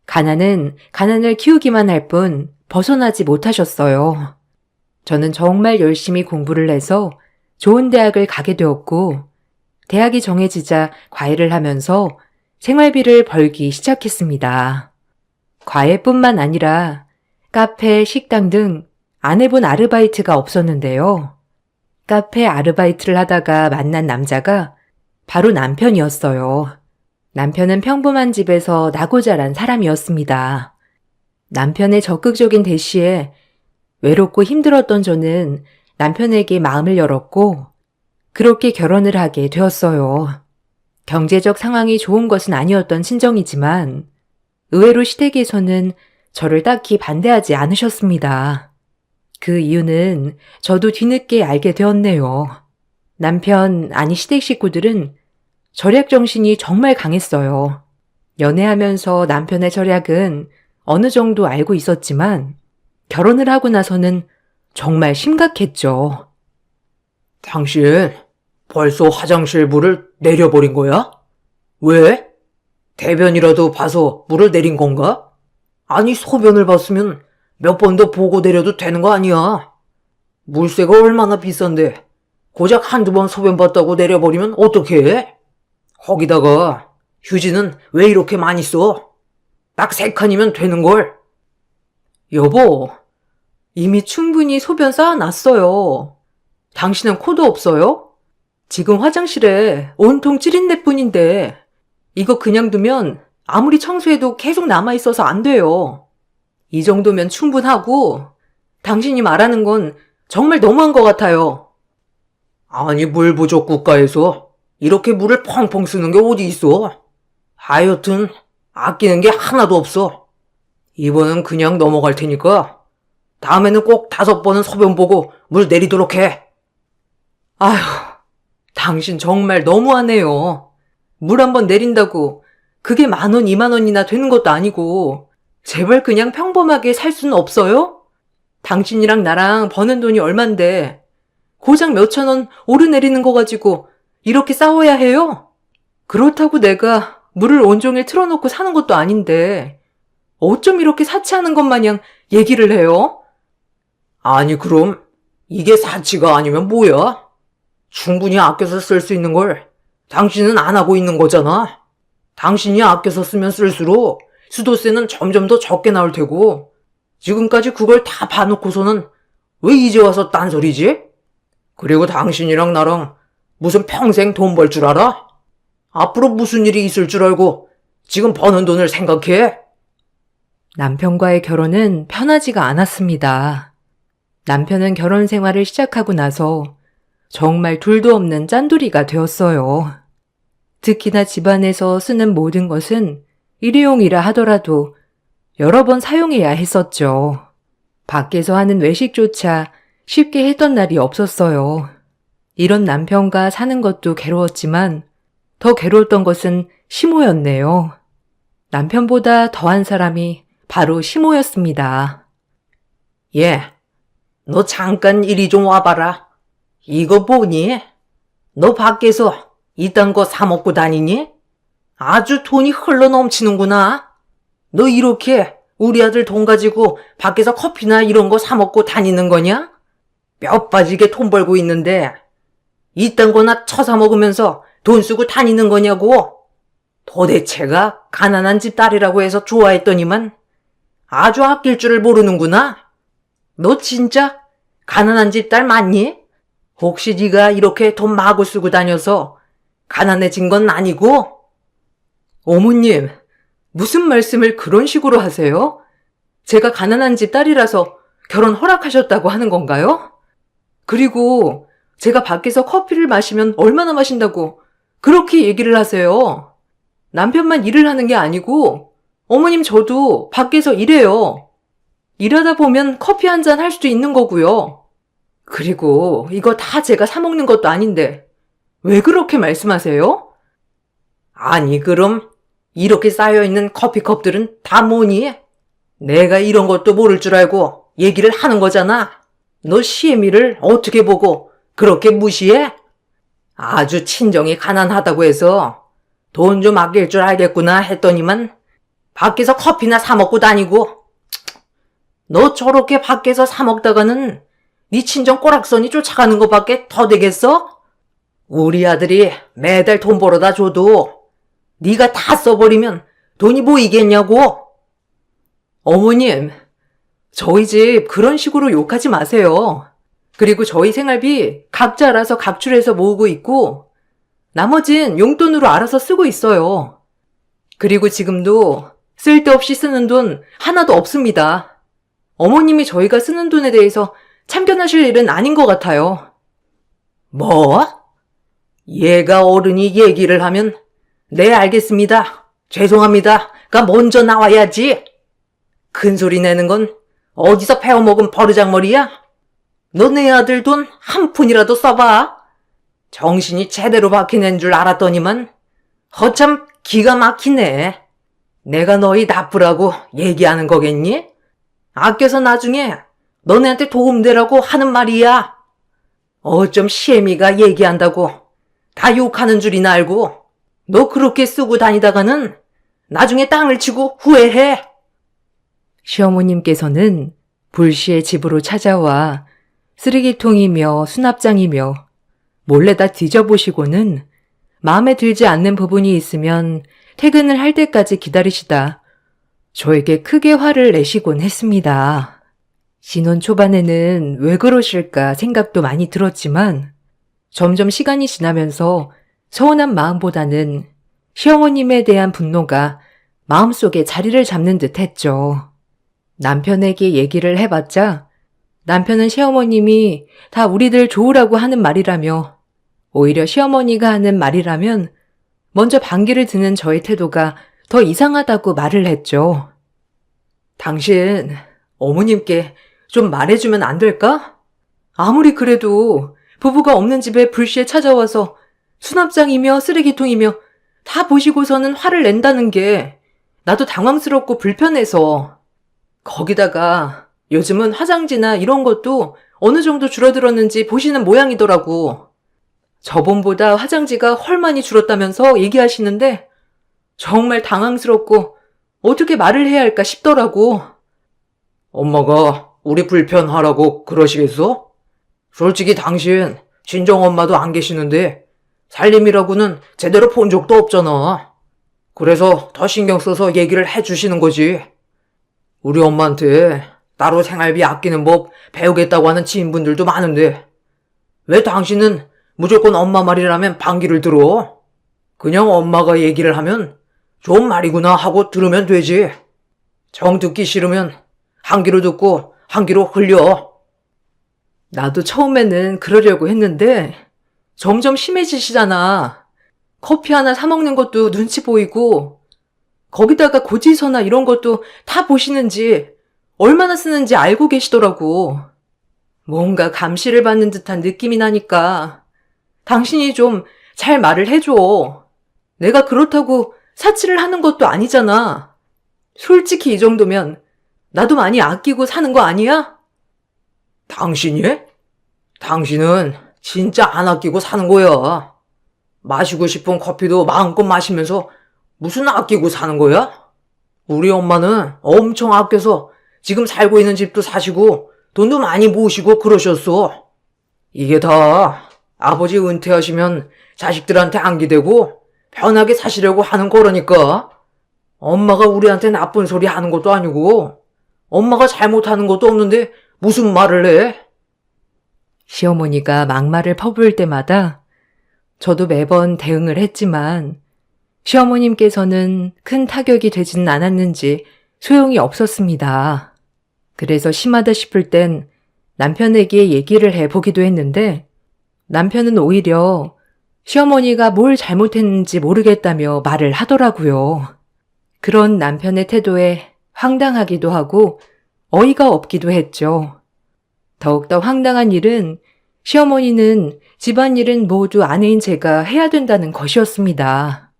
Speaker 1: 가난은 가난을 키우기만 할 뿐 벗어나지 못하셨어요. 저는 정말 열심히 공부를 해서 좋은 대학을 가게 되었고 대학이 정해지자 과외를 하면서 생활비를 벌기 시작했습니다. 과외뿐만 아니라 카페, 식당 등 안 해본 아르바이트가 없었는데요. 카페 아르바이트를 하다가 만난 남자가 바로 남편이었어요. 남편은 평범한 집에서 나고 자란 사람이었습니다. 남편의 적극적인 대시에 외롭고 힘들었던 저는 남편에게 마음을 열었고 그렇게 결혼을 하게 되었어요. 경제적 상황이 좋은 것은 아니었던 친정이지만 의외로 시댁에서는 저를 딱히 반대하지 않으셨습니다. 그 이유는 저도 뒤늦게 알게 되었네요. 남편, 아니 시댁 식구들은 절약 정신이 정말 강했어요. 연애하면서 남편의 절약은 어느 정도 알고 있었지만 결혼을 하고 나서는 정말 심각했죠.
Speaker 2: 당신 벌써 화장실 물을 내려버린 거야? 왜? 대변이라도 봐서 물을 내린 건가? 아니 소변을 봤으면 몇 번 더 보고 내려도 되는 거 아니야? 물세가 얼마나 비싼데 고작 한두 번 소변 봤다고 내려버리면 어떡해? 거기다가 휴지는 왜 이렇게 많이 써? 딱 3칸이면 되는걸.
Speaker 1: 여보, 이미 충분히 소변 쌓아놨어요. 당신은 코도 없어요? 지금 화장실에 온통 찌린내뿐인데 이거 그냥 두면 아무리 청소해도 계속 남아있어서 안 돼요. 이 정도면 충분하고 당신이 말하는 건 정말 너무한 것 같아요.
Speaker 2: 아니 물 부족 국가에서 이렇게 물을 펑펑 쓰는 게 어디 있어? 하여튼 아끼는 게 하나도 없어. 이번은 그냥 넘어갈 테니까 다음에는 꼭 5번은 소변 보고 물 내리도록 해.
Speaker 1: 아휴, 당신 정말 너무하네요. 물 한 번 내린다고 그게 10,000원, 20,000원이나 되는 것도 아니고 제발 그냥 평범하게 살 수는 없어요? 당신이랑 나랑 버는 돈이 얼만데 고작 몇천 원 오르내리는 거 가지고 이렇게 싸워야 해요? 그렇다고 내가 물을 온종일 틀어놓고 사는 것도 아닌데 어쩜 이렇게 사치하는 것 마냥 얘기를 해요?
Speaker 2: 아니, 그럼 이게 사치가 아니면 뭐야? 충분히 아껴서 쓸 수 있는 걸 당신은 안 하고 있는 거잖아. 당신이 아껴서 쓰면 쓸수록 수도세는 점점 더 적게 나올 테고, 지금까지 그걸 다 봐놓고서는 왜 이제 와서 딴소리지? 그리고 당신이랑 나랑 무슨 평생 돈 벌 줄 알아? 앞으로 무슨 일이 있을 줄 알고 지금 버는 돈을 생각해?
Speaker 1: 남편과의 결혼은 편하지가 않았습니다. 남편은 결혼 생활을 시작하고 나서 정말 둘도 없는 짠돌이가 되었어요. 특히나 집안에서 쓰는 모든 것은 일회용이라 하더라도 여러 번 사용해야 했었죠. 밖에서 하는 외식조차 쉽게 했던 날이 없었어요. 이런 남편과 사는 것도 괴로웠지만 더 괴로웠던 것은 시모였네요. 남편보다 더한 사람이 바로 시모였습니다.
Speaker 2: 너 잠깐 이리 좀 와봐라. 이거 보니? 너 밖에서 이딴 거 사 먹고 다니니? 아주 돈이 흘러 넘치는구나. 너 이렇게 우리 아들 돈 가지고 밖에서 커피나 이런 거 사 먹고 다니는 거냐? 뼈 빠지게 돈 벌고 있는데 이딴 거나 처사 먹으면서 돈 쓰고 다니는 거냐고? 도대체가 가난한 집 딸이라고 해서 좋아했더니만 아주 아낄 줄을 모르는구나. 너 진짜 가난한 집 딸 맞니? 혹시 네가 이렇게 돈 마구 쓰고 다녀서 가난해진 건 아니고?
Speaker 1: 어머님, 무슨 말씀을 그런 식으로 하세요? 제가 가난한 집 딸이라서 결혼 허락하셨다고 하는 건가요? 그리고 제가 밖에서 커피를 마시면 얼마나 마신다고 그렇게 얘기를 하세요. 남편만 일을 하는 게 아니고 어머님 저도 밖에서 일해요. 일하다 보면 커피 한 잔 할 수도 있는 거고요. 그리고 이거 다 제가 사 먹는 것도 아닌데 왜 그렇게 말씀하세요?
Speaker 2: 아니, 그럼 이렇게 쌓여있는 커피컵들은 다 뭐니? 내가 이런 것도 모를 줄 알고 얘기를 하는 거잖아. 너 시애미를 어떻게 보고 그렇게 무시해? 아주 친정이 가난하다고 해서 돈 좀 아낄 줄 알겠구나 했더니만 밖에서 커피나 사 먹고 다니고. 너 저렇게 밖에서 사 먹다가는 네 친정 꼬락서니 쫓아가는 것밖에 더 되겠어? 우리 아들이 매달 돈 벌어다 줘도 네가 다 써버리면 돈이 모이겠냐고?
Speaker 1: 어머님, 저희 집 그런 식으로 욕하지 마세요. 그리고 저희 생활비 각자 알아서 각출해서 모으고 있고 나머진 용돈으로 알아서 쓰고 있어요. 그리고 지금도 쓸데없이 쓰는 돈 하나도 없습니다. 어머님이 저희가 쓰는 돈에 대해서 참견하실 일은 아닌 것 같아요.
Speaker 2: 뭐? 얘가 어른이 얘기를 하면 네, 알겠습니다. 죄송합니다.가 먼저 나와야지. 큰 소리 내는 건 어디서 배워먹은 버르장머리야? 너네 아들 돈 한 푼이라도 써봐. 정신이 제대로 박힌 줄 알았더니만 허참 기가 막히네. 내가 너희 나쁘라고 얘기하는 거겠니? 아껴서 나중에 너네한테 도움되라고 하는 말이야. 어쩜 시애미가 얘기한다고 다 욕하는 줄이나 알고 너 그렇게 쓰고 다니다가는 나중에 땅을 치고 후회해.
Speaker 1: 시어머님께서는 불시에 집으로 찾아와 쓰레기통이며 수납장이며 몰래 다 뒤져보시고는 마음에 들지 않는 부분이 있으면 퇴근을 할 때까지 기다리시다 저에게 크게 화를 내시곤 했습니다. 신혼 초반에는 왜 그러실까 생각도 많이 들었지만 점점 시간이 지나면서 서운한 마음보다는 시어머님에 대한 분노가 마음속에 자리를 잡는 듯 했죠. 남편에게 얘기를 해봤자 남편은 시어머님이 다 우리들 좋으라고 하는 말이라며 오히려 시어머니가 하는 말이라면 먼저 반기를 드는 저의 태도가 더 이상하다고 말을 했죠. 당신 어머님께 좀 말해주면 안 될까? 아무리 그래도 부부가 없는 집에 불시에 찾아와서 수납장이며 쓰레기통이며 다 보시고서는 화를 낸다는 게 나도 당황스럽고 불편해서. 거기다가 요즘은 화장지나 이런 것도 어느 정도 줄어들었는지 보시는 모양이더라고. 저번보다 화장지가 헐 많이 줄었다면서 얘기하시는데 정말 당황스럽고 어떻게 말을 해야 할까 싶더라고.
Speaker 2: 엄마가 우리 불편하라고 그러시겠어? 솔직히 당신 친정엄마도 안 계시는데 살림이라고는 제대로 본 적도 없잖아. 그래서 더 신경 써서 얘기를 해주시는 거지. 우리 엄마한테 따로 생활비 아끼는 법 배우겠다고 하는 지인분들도 많은데 왜 당신은 무조건 엄마 말이라면 반기를 들어? 그냥 엄마가 얘기를 하면 좋은 말이구나 하고 들으면 되지. 정 듣기 싫으면 한 귀로 듣고 한 귀로 흘려.
Speaker 1: 나도 처음에는 그러려고 했는데 점점 심해지시잖아. 커피 하나 사 먹는 것도 눈치 보이고 거기다가 고지서나 이런 것도 다 보시는지 얼마나 쓰는지 알고 계시더라고. 뭔가 감시를 받는 듯한 느낌이 나니까 당신이 좀 잘 말을 해줘. 내가 그렇다고 사치를 하는 것도 아니잖아. 솔직히 이 정도면 나도 많이 아끼고 사는 거 아니야?
Speaker 2: 당신이? 당신은 진짜 안 아끼고 사는 거야. 마시고 싶은 커피도 마음껏 마시면서 무슨 아끼고 사는 거야? 우리 엄마는 엄청 아껴서 지금 살고 있는 집도 사시고 돈도 많이 모으시고 그러셨어. 이게 다 아버지 은퇴하시면 자식들한테 안기대고 편하게 사시려고 하는 거라니까. 엄마가 우리한테 나쁜 소리 하는 것도 아니고 엄마가 잘못하는 것도 없는데 무슨 말을 해?
Speaker 1: 시어머니가 막말을 퍼부을 때마다 저도 매번 대응을 했지만 시어머님께서는 큰 타격이 되지는 않았는지 소용이 없었습니다. 그래서 심하다 싶을 땐 남편에게 얘기를 해보기도 했는데 남편은 오히려 시어머니가 뭘 잘못했는지 모르겠다며 말을 하더라고요. 그런 남편의 태도에 황당하기도 하고 어이가 없기도 했죠. 더욱더 황당한 일은 시어머니는 집안일은 모두 아내인 제가 해야 된다는 것이었습니다.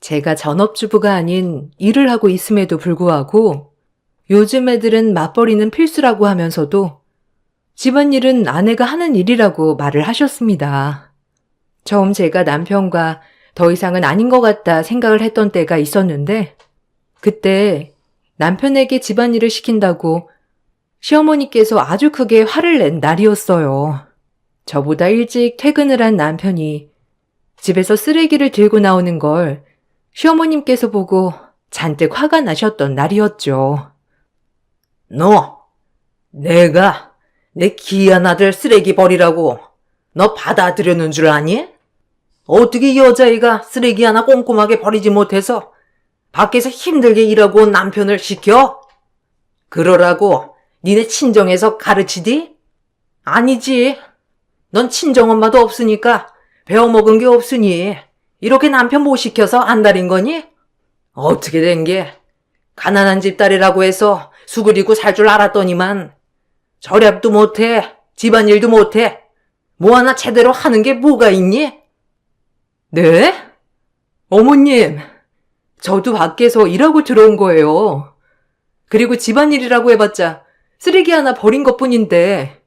Speaker 1: 제가 전업주부가 아닌 일을 하고 있음에도 불구하고 요즘 애들은 맞벌이는 필수라고 하면서도 집안일은 아내가 하는 일이라고 말을 하셨습니다. 처음 제가 남편과 더 이상은 아닌 것 같다 생각을 했던 때가 있었는데 그때 남편에게 집안일을 시킨다고 시어머니께서 아주 크게 화를 낸 날이었어요. 저보다 일찍 퇴근을 한 남편이 집에서 쓰레기를 들고 나오는 걸 시어머님께서 보고 잔뜩 화가 나셨던 날이었죠.
Speaker 2: 너, 내가 내 귀한 아들 쓰레기 버리라고 너 받아들였는 줄 아니? 어떻게 여자애가 쓰레기 하나 꼼꼼하게 버리지 못해서 밖에서 힘들게 일하고 온 남편을 시켜? 그러라고 니네 친정에서 가르치디? 아니지. 넌 친정엄마도 없으니까 배워먹은 게 없으니 이렇게 남편 못 시켜서 안달인 거니? 어떻게 된 게 가난한 집 딸이라고 해서 수그리고 살 줄 알았더니만 절약도 못해, 집안일도 못해, 뭐 하나 제대로 하는 게 뭐가 있니?
Speaker 1: 네? 어머님, 저도 밖에서 일하고 들어온 거예요. 그리고 집안일이라고 해봤자 쓰레기 하나 버린 것뿐인데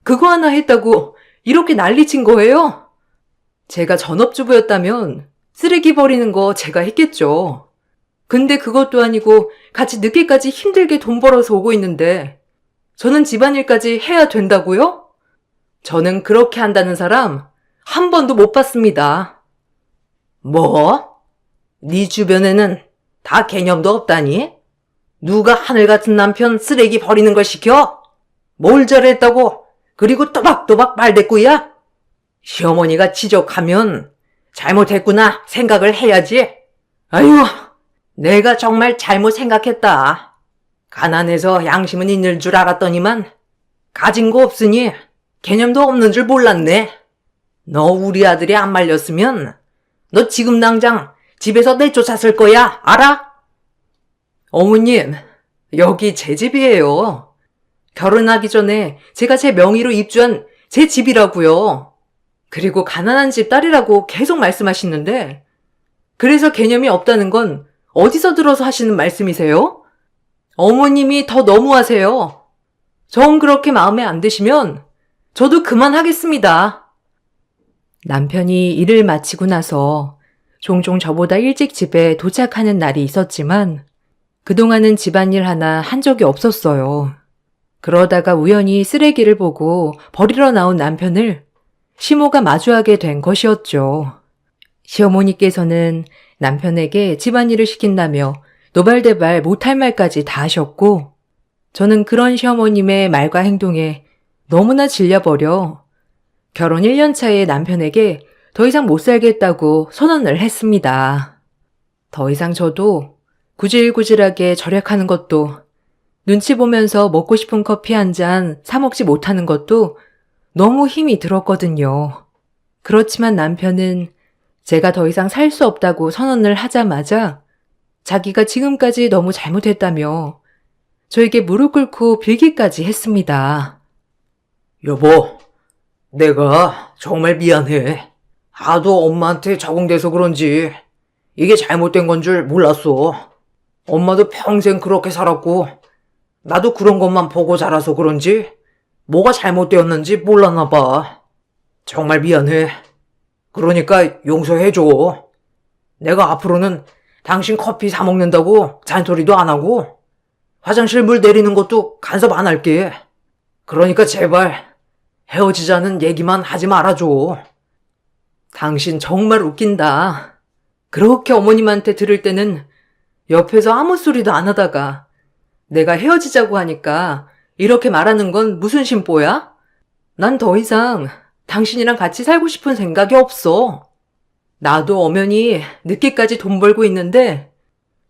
Speaker 1: 그거 하나 했다고 이렇게 난리친 거예요? 제가 전업주부였다면 쓰레기 버리는 거 제가 했겠죠. 근데 그것도 아니고 같이 늦게까지 힘들게 돈 벌어서 오고 있는데 저는 집안일까지 해야 된다고요? 저는 그렇게 한다는 사람 한 번도 못 봤습니다.
Speaker 2: 뭐? 네 주변에는 다 개념도 없다니? 누가 하늘 같은 남편 쓰레기 버리는 걸 시켜? 뭘 잘했다고? 그리고 또박또박 말대꾸야? 시어머니가 지적하면 잘못했구나 생각을 해야지. 아유, 내가 정말 잘못 생각했다. 가난해서 양심은 있는 줄 알았더니만 가진 거 없으니 개념도 없는 줄 몰랐네. 너 우리 아들이 안 말렸으면 너 지금 당장 집에서 내쫓았을 거야, 알아?
Speaker 1: 어머님, 여기 제 집이에요. 결혼하기 전에 제가 제 명의로 입주한 제 집이라고요. 그리고 가난한 집 딸이라고 계속 말씀하시는데 그래서 개념이 없다는 건 어디서 들어서 하시는 말씀이세요? 어머님이 더 너무하세요. 정 그렇게 마음에 안 드시면 저도 그만하겠습니다. 남편이 일을 마치고 나서 종종 저보다 일찍 집에 도착하는 날이 있었지만 그동안은 집안일 하나 한 적이 없었어요. 그러다가 우연히 쓰레기를 보고 버리러 나온 남편을 시모가 마주하게 된 것이었죠. 시어머니께서는 남편에게 집안일을 시킨다며 노발대발 못할 말까지 다 하셨고, 저는 그런 시어머님의 말과 행동에 너무나 질려버려 결혼 1년 차에 남편에게 더 이상 못 살겠다고 선언을 했습니다. 더 이상 저도 구질구질하게 절약하는 것도, 눈치 보면서 먹고 싶은 커피 한 잔 사 먹지 못하는 것도 너무 힘이 들었거든요. 그렇지만 남편은 제가 더 이상 살 수 없다고 선언을 하자마자 자기가 지금까지 너무 잘못했다며 저에게 무릎 꿇고 빌기까지 했습니다.
Speaker 2: 여보, 내가 정말 미안해. 하도 엄마한테 적응돼서 그런지 이게 잘못된 건 줄 몰랐어. 엄마도 평생 그렇게 살았고 나도 그런 것만 보고 자라서 그런지 뭐가 잘못되었는지 몰랐나 봐. 정말 미안해. 그러니까 용서해줘. 내가 앞으로는 당신 커피 사 먹는다고 잔소리도 안 하고 화장실 물 내리는 것도 간섭 안 할게. 그러니까 제발 헤어지자는 얘기만 하지 말아줘.
Speaker 1: 당신 정말 웃긴다. 그렇게 어머님한테 들을 때는 옆에서 아무 소리도 안 하다가 내가 헤어지자고 하니까 이렇게 말하는 건 무슨 심보야? 난 더 이상 당신이랑 같이 살고 싶은 생각이 없어. 나도 엄연히 늦게까지 돈 벌고 있는데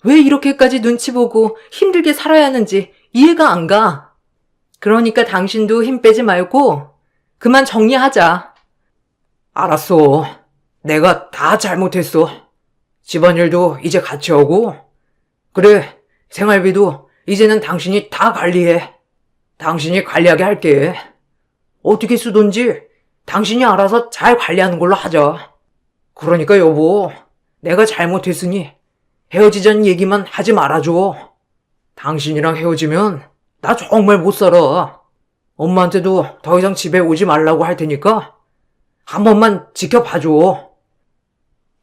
Speaker 1: 왜 이렇게까지 눈치 보고 힘들게 살아야 하는지 이해가 안 가. 그러니까 당신도 힘 빼지 말고 그만 정리하자.
Speaker 2: 알았어. 내가 다 잘못했어. 집안일도 이제 같이 하고. 그래, 생활비도 이제는 당신이 다 관리해. 당신이 관리하게 할게. 어떻게 쓰든지 당신이 알아서 잘 관리하는 걸로 하자. 그러니까 여보, 내가 잘못했으니 헤어지자는 얘기만 하지 말아줘. 당신이랑 헤어지면 나 정말 못 살아. 엄마한테도 더 이상 집에 오지 말라고 할 테니까 한 번만 지켜봐줘.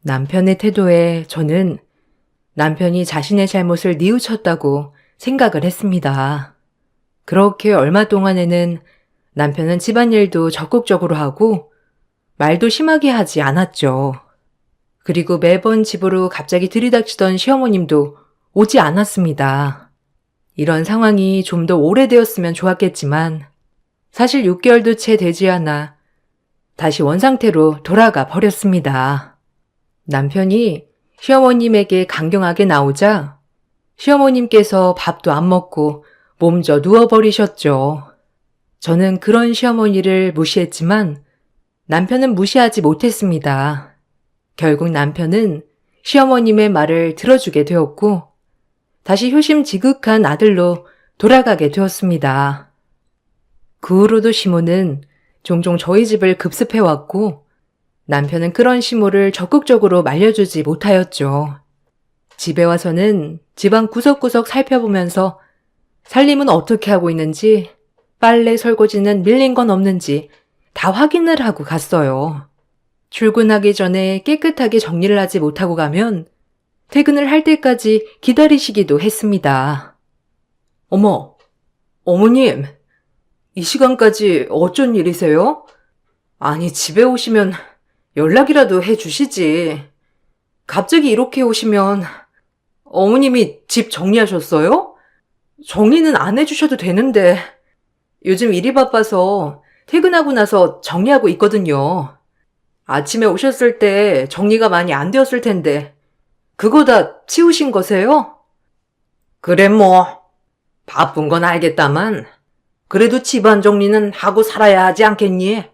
Speaker 1: 남편의 태도에 저는 남편이 자신의 잘못을 뉘우쳤다고 생각을 했습니다. 그렇게 얼마 동안에는 남편은 집안일도 적극적으로 하고 말도 심하게 하지 않았죠. 그리고 매번 집으로 갑자기 들이닥치던 시어머님도 오지 않았습니다. 이런 상황이 좀 더 오래되었으면 좋았겠지만 사실 6개월도 채 되지 않아 다시 원상태로 돌아가 버렸습니다. 남편이 시어머님에게 강경하게 나오자 시어머님께서 밥도 안 먹고 몸져 누워버리셨죠. 저는 그런 시어머니를 무시했지만 남편은 무시하지 못했습니다. 결국 남편은 시어머님의 말을 들어주게 되었고 다시 효심 지극한 아들로 돌아가게 되었습니다. 그 후로도 시모는 종종 저희 집을 급습해왔고 남편은 그런 시모를 적극적으로 말려주지 못하였죠. 집에 와서는 집안 구석구석 살펴보면서 살림은 어떻게 하고 있는지, 빨래 설거지는 밀린 건 없는지 다 확인을 하고 갔어요. 출근하기 전에 깨끗하게 정리를 하지 못하고 가면 퇴근을 할 때까지 기다리시기도 했습니다. 어머, 어머님, 이 시간까지 어쩐 일이세요? 아니, 집에 오시면 연락이라도 해주시지. 갑자기 이렇게 오시면 어머님이 집 정리하셨어요? 정리는 안 해주셔도 되는데 요즘 일이 바빠서 퇴근하고 나서 정리하고 있거든요. 아침에 오셨을 때 정리가 많이 안 되었을 텐데 그거 다 치우신 거세요?
Speaker 2: 그래 뭐 바쁜 건 알겠다만 그래도 집안 정리는 하고 살아야 하지 않겠니?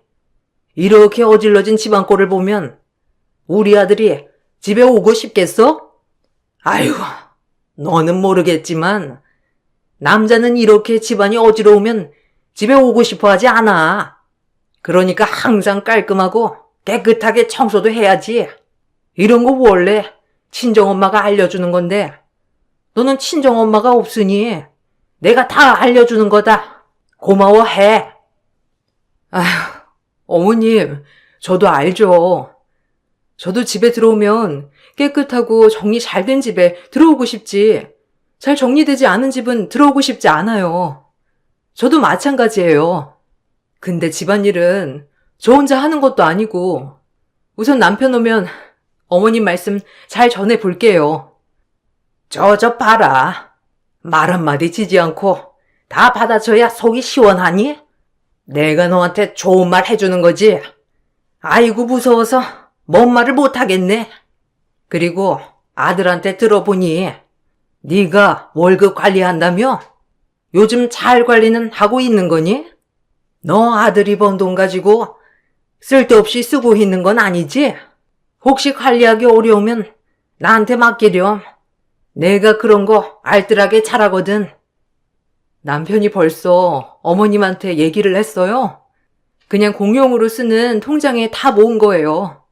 Speaker 2: 이렇게 어질러진 집안 꼴을 보면 우리 아들이 집에 오고 싶겠어? 아유, 너는 모르겠지만 남자는 이렇게 집안이 어지러우면 집에 오고 싶어 하지 않아. 그러니까 항상 깔끔하고 깨끗하게 청소도 해야지. 이런 거 원래 친정엄마가 알려주는 건데 너는 친정엄마가 없으니 내가 다 알려주는 거다. 고마워해.
Speaker 1: 아휴, 어머님, 저도 알죠. 저도 집에 들어오면 깨끗하고 정리 잘 된 집에 들어오고 싶지. 잘 정리되지 않은 집은 들어오고 싶지 않아요. 저도 마찬가지예요. 근데 집안일은 저 혼자 하는 것도 아니고 우선 남편 오면 어머님 말씀 잘 전해 볼게요. 저 봐라. 말 한마디 지지 않고 다 받아줘야 속이 시원하니? 내가 너한테 좋은 말 해주는 거지. 아이고 무서워서 뭔 말을 못하겠네. 그리고 아들한테 들어보니 네가 월급 관리한다며? 요즘 잘 관리는 하고 있는 거니? 너 아들이 번 돈 가지고 쓸데없이 쓰고 있는 건 아니지? 혹시 관리하기 어려우면 나한테 맡기렴. 내가 그런 거 알뜰하게 잘하거든. 남편이 벌써 어머님한테 얘기를 했어요. 그냥 공용으로 쓰는 통장에 다 모은 거예요.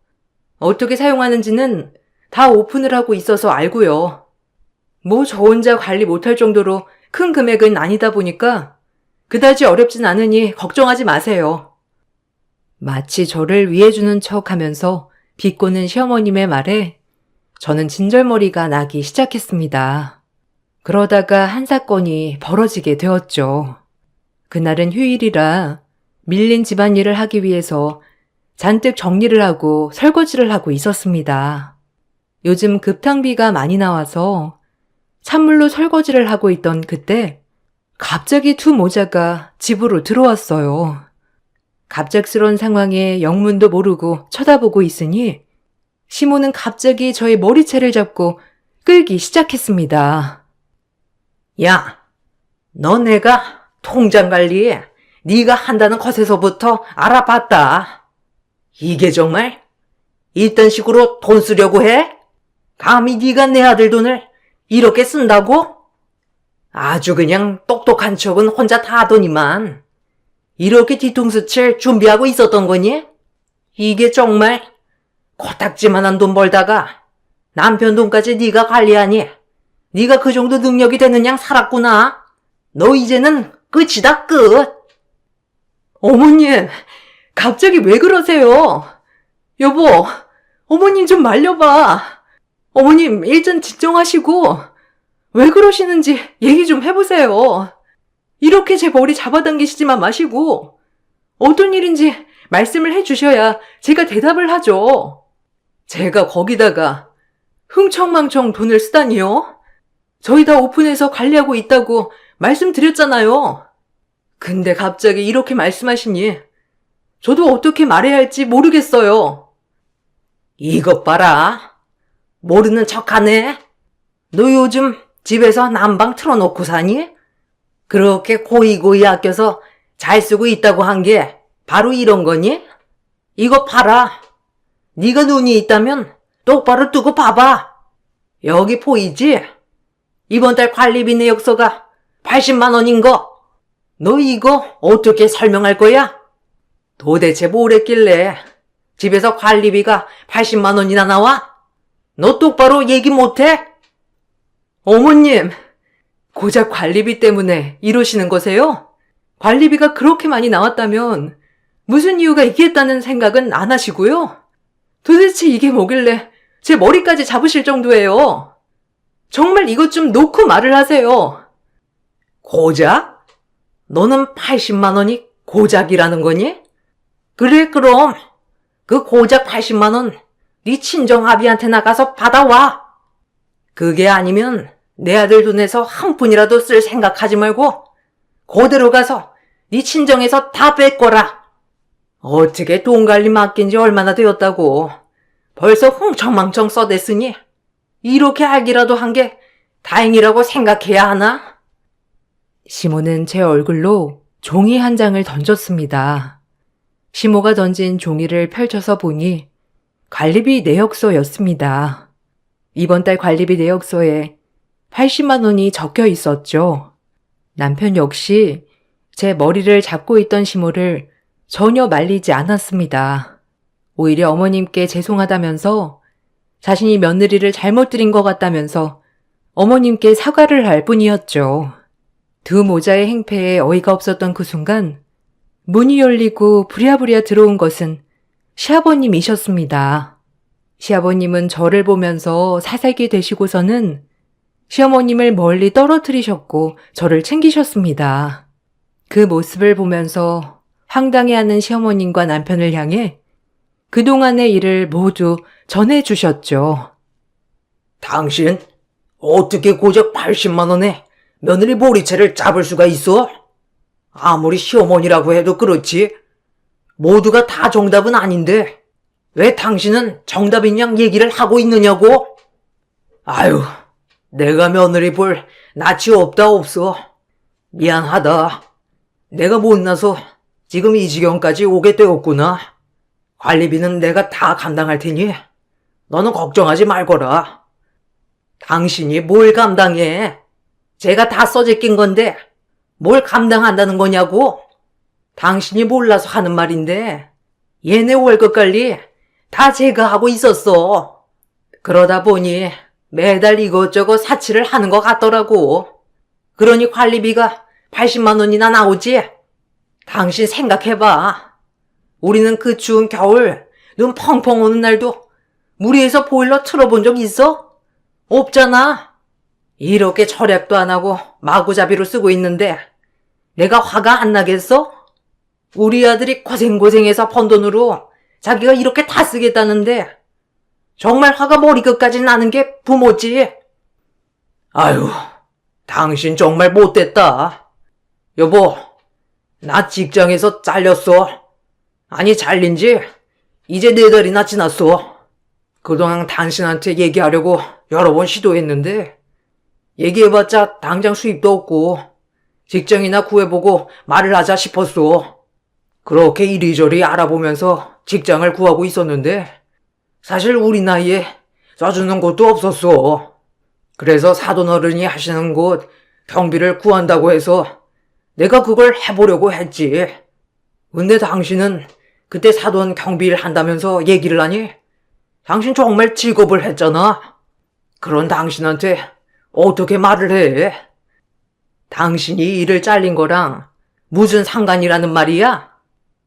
Speaker 1: 어떻게 사용하는지는 다 오픈을 하고 있어서 알고요. 뭐 저 혼자 관리 못할 정도로 큰 금액은 아니다 보니까 그다지 어렵진 않으니 걱정하지 마세요. 마치 저를 위해주는 척 하면서 비꼬는 시어머님의 말에 저는 진절머리가 나기 시작했습니다. 그러다가 한 사건이 벌어지게 되었죠. 그날은 휴일이라 밀린 집안일을 하기 위해서 잔뜩 정리를 하고 설거지를 하고 있었습니다. 요즘 급탕비가 많이 나와서 찬물로 설거지를 하고 있던 그때 갑자기 두 모자가 집으로 들어왔어요. 갑작스러운 상황에 영문도 모르고 쳐다보고 있으니 시모는 갑자기 저의 머리채를 잡고 끌기 시작했습니다. 야, 너 내가 통장 관리에 네가 한다는 것에서부터 알아봤다. 이게 정말 이딴 식으로 돈 쓰려고 해? 감히 네가 내 아들 돈을 이렇게 쓴다고? 아주 그냥 똑똑한 척은 혼자 다 하더니만 이렇게 뒤통수 칠 준비하고 있었던 거니? 이게 정말 코딱지만한 돈 벌다가 남편 돈까지 네가 관리하니 네가 그 정도 능력이 되는 양 살았구나. 너 이제는 끝이다, 끝. 어머님, 갑자기 왜 그러세요? 여보, 어머님 좀 말려봐. 어머님 일단 진정하시고 왜 그러시는지 얘기 좀 해보세요. 이렇게 제 머리 잡아당기시지만 마시고 어떤 일인지 말씀을 해주셔야 제가 대답을 하죠. 제가 거기다가 흥청망청 돈을 쓰다니요? 저희 다 오픈해서 관리하고 있다고 말씀드렸잖아요. 근데 갑자기 이렇게 말씀하시니 저도 어떻게 말해야 할지 모르겠어요. 이것 봐라. 모르는 척하네. 너 요즘 집에서 난방 틀어놓고 사니? 그렇게 고이고이 아껴서 잘 쓰고 있다고 한 게 바로 이런 거니? 이거 봐라. 네가 눈이 있다면 똑바로 뜨고 봐봐. 여기 보이지? 이번 달 관리비 내역서가 80만 원인 거. 너 이거 어떻게 설명할 거야? 도대체 뭘 했길래 집에서 관리비가 80만 원이나 나와? 너 똑바로 얘기 못해? 어머님, 고작 관리비 때문에 이러시는 거세요? 관리비가 그렇게 많이 나왔다면 무슨 이유가 있겠다는 생각은 안 하시고요? 도대체 이게 뭐길래 제 머리까지 잡으실 정도예요? 정말 이것 좀 놓고 말을 하세요. 고작? 너는 80만 원이 고작이라는 거니? 그래, 그럼 그 고작 80만 원 네 친정아비한테 나가서 받아와. 그게 아니면 내 아들 돈에서 한 푼이라도 쓸 생각하지 말고 그대로 가서 네 친정에서 다 뺏거라. 어떻게 돈 관리 맡긴 지 얼마나 되었다고. 벌써 흥청망청 써댔으니 이렇게 알기라도 한 게 다행이라고 생각해야 하나? 시모는 제 얼굴로 종이 한 장을 던졌습니다. 시모가 던진 종이를 펼쳐서 보니 관리비 내역서였습니다. 이번 달 관리비 내역서에 80만 원이 적혀 있었죠. 남편 역시 제 머리를 잡고 있던 시모를 전혀 말리지 않았습니다. 오히려 어머님께 죄송하다면서 자신이 며느리를 잘못 들인 것 같다면서 어머님께 사과를 할 뿐이었죠. 두 모자의 행패에 어이가 없었던 그 순간 문이 열리고 부랴부랴 들어온 것은 시아버님이셨습니다. 시아버님은 저를 보면서 사색이 되시고서는 시어머님을 멀리 떨어뜨리셨고 저를 챙기셨습니다. 그 모습을 보면서 황당해하는 시어머님과 남편을 향해 그동안의 일을 모두 전해주셨죠.
Speaker 2: 당신 어떻게 고작 80만 원에 며느리 머리채를 잡을 수가 있어? 아무리 시어머니라고 해도 그렇지. 모두가 다 정답은 아닌데 왜 당신은 정답인 양 얘기를 하고 있느냐고? 아유, 내가 며느리 볼 낯이 없다 없어. 미안하다. 내가 못나서 지금 이 지경까지 오게 되었구나. 관리비는 내가 다 감당할 테니 너는 걱정하지 말거라. 당신이 뭘 감당해? 제가 다 써제낀 건데 뭘 감당한다는 거냐고? 당신이 몰라서 하는 말인데 얘네 월급 관리 다 제가 하고 있었어. 그러다 보니 매달 이것저것 사치를 하는 것 같더라고. 그러니 관리비가 80만 원이나 나오지? 당신 생각해봐. 우리는 그 추운 겨울 눈 펑펑 오는 날도 무리해서 보일러 틀어본 적 있어? 없잖아. 이렇게 절약도 안 하고 마구잡이로 쓰고 있는데 내가 화가 안 나겠어? 우리 아들이 고생고생해서 번 돈으로 자기가 이렇게 다 쓰겠다는데 정말 화가 머리끝까지 나는 게 부모지. 아유, 당신 정말 못됐다. 여보, 나 직장에서 잘렸어. 아니, 잘린 지 이제 4달이나 지났어. 그동안 당신한테 얘기하려고 여러 번 시도했는데 얘기해봤자 당장 수입도 없고 직장이나 구해보고 말을 하자 싶었어. 그렇게 이리저리 알아보면서 직장을 구하고 있었는데 사실 우리 나이에 써주는 곳도 없었어. 그래서 사돈어른이 하시는 곳 경비를 구한다고 해서 내가 그걸 해보려고 했지. 근데 당신은 그때 사돈 경비를 한다면서 얘기를 하니 당신 정말 직업을 했잖아. 그런 당신한테 어떻게 말을 해? 당신이 일을 잘린 거랑 무슨 상관이라는 말이야?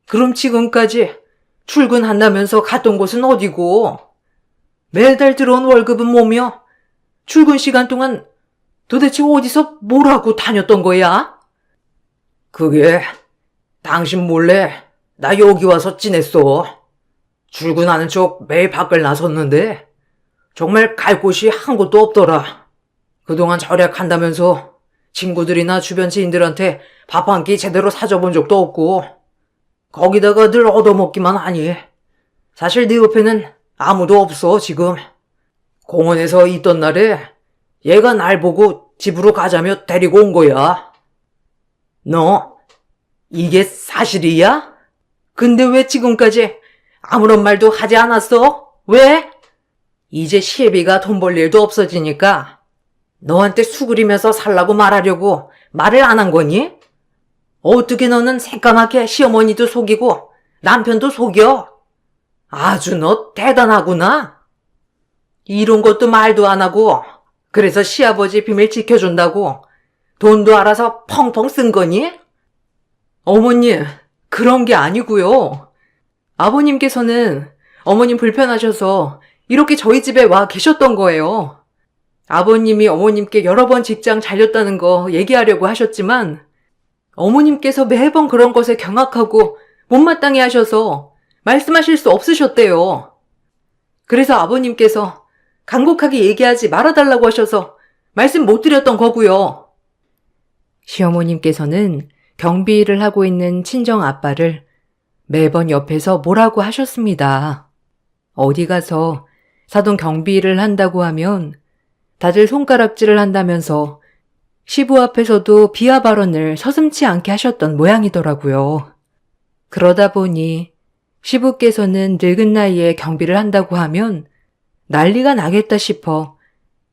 Speaker 2: 그럼 지금까지 출근한다면서 갔던 곳은 어디고? 매달 들어온 월급은 뭐며? 출근 시간 동안 도대체 어디서 뭘 하고 다녔던 거야? 그게 당신 몰래 나 여기 와서 지냈어. 출근하는 척 매일 밖을 나섰는데 정말 갈 곳이 한 곳도 없더라. 그동안 절약한다면서 친구들이나 주변 지인들한테 밥 한 끼 제대로 사줘본 적도 없고 거기다가 늘 얻어먹기만 하니 사실 네 옆에는 아무도 없어 지금. 공원에서 있던 날에 얘가 날 보고 집으로 가자며 데리고 온 거야. 너 이게 사실이야? 근데 왜 지금까지 아무런 말도 하지 않았어? 왜? 이제 시애비가 돈 벌 일도 없어지니까 너한테 수그리면서 살라고 말하려고 말을 안 한 거니? 어떻게 너는 새까맣게 시어머니도 속이고 남편도 속여? 아주 너 대단하구나. 이런 것도 말도 안 하고 그래서 시아버지 비밀 지켜준다고 돈도 알아서 펑펑 쓴 거니? 어머님, 그런 게 아니고요. 아버님께서는 어머님 불편하셔서 이렇게 저희 집에 와 계셨던 거예요. 아버님이 어머님께 여러 번 직장 잘렸다는 거 얘기하려고 하셨지만 어머님께서 매번 그런 것에 경악하고 못마땅해 하셔서 말씀하실 수 없으셨대요. 그래서 아버님께서 간곡하게 얘기하지 말아달라고 하셔서 말씀 못 드렸던 거고요. 시어머님께서는 경비 일을 하고 있는 친정 아빠를 매번 옆에서 뭐라고 하셨습니다. 어디 가서 사돈 경비 일을 한다고 하면 다들 손가락질을 한다면서 시부 앞에서도 비하 발언을 서슴지 않게 하셨던 모양이더라고요. 그러다 보니 시부께서는 늙은 나이에 경비를 한다고 하면 난리가 나겠다 싶어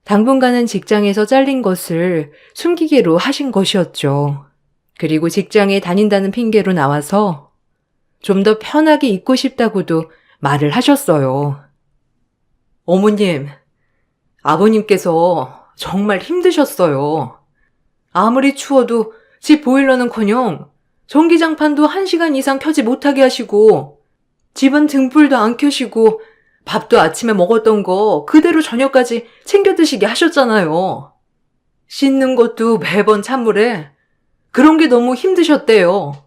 Speaker 2: 당분간은 직장에서 잘린 것을 숨기기로 하신 것이었죠. 그리고 직장에 다닌다는 핑계로 나와서 좀 더 편하게 있고 싶다고도 말을 하셨어요. 어머님, 아버님께서 정말 힘드셨어요. 아무리 추워도 집 보일러는커녕 전기장판도 1시간 이상 켜지 못하게 하시고 집안 등불도 안 켜시고 밥도 아침에 먹었던 거 그대로 저녁까지 챙겨 드시게 하셨잖아요. 씻는 것도 매번 찬물에 그런 게 너무 힘드셨대요.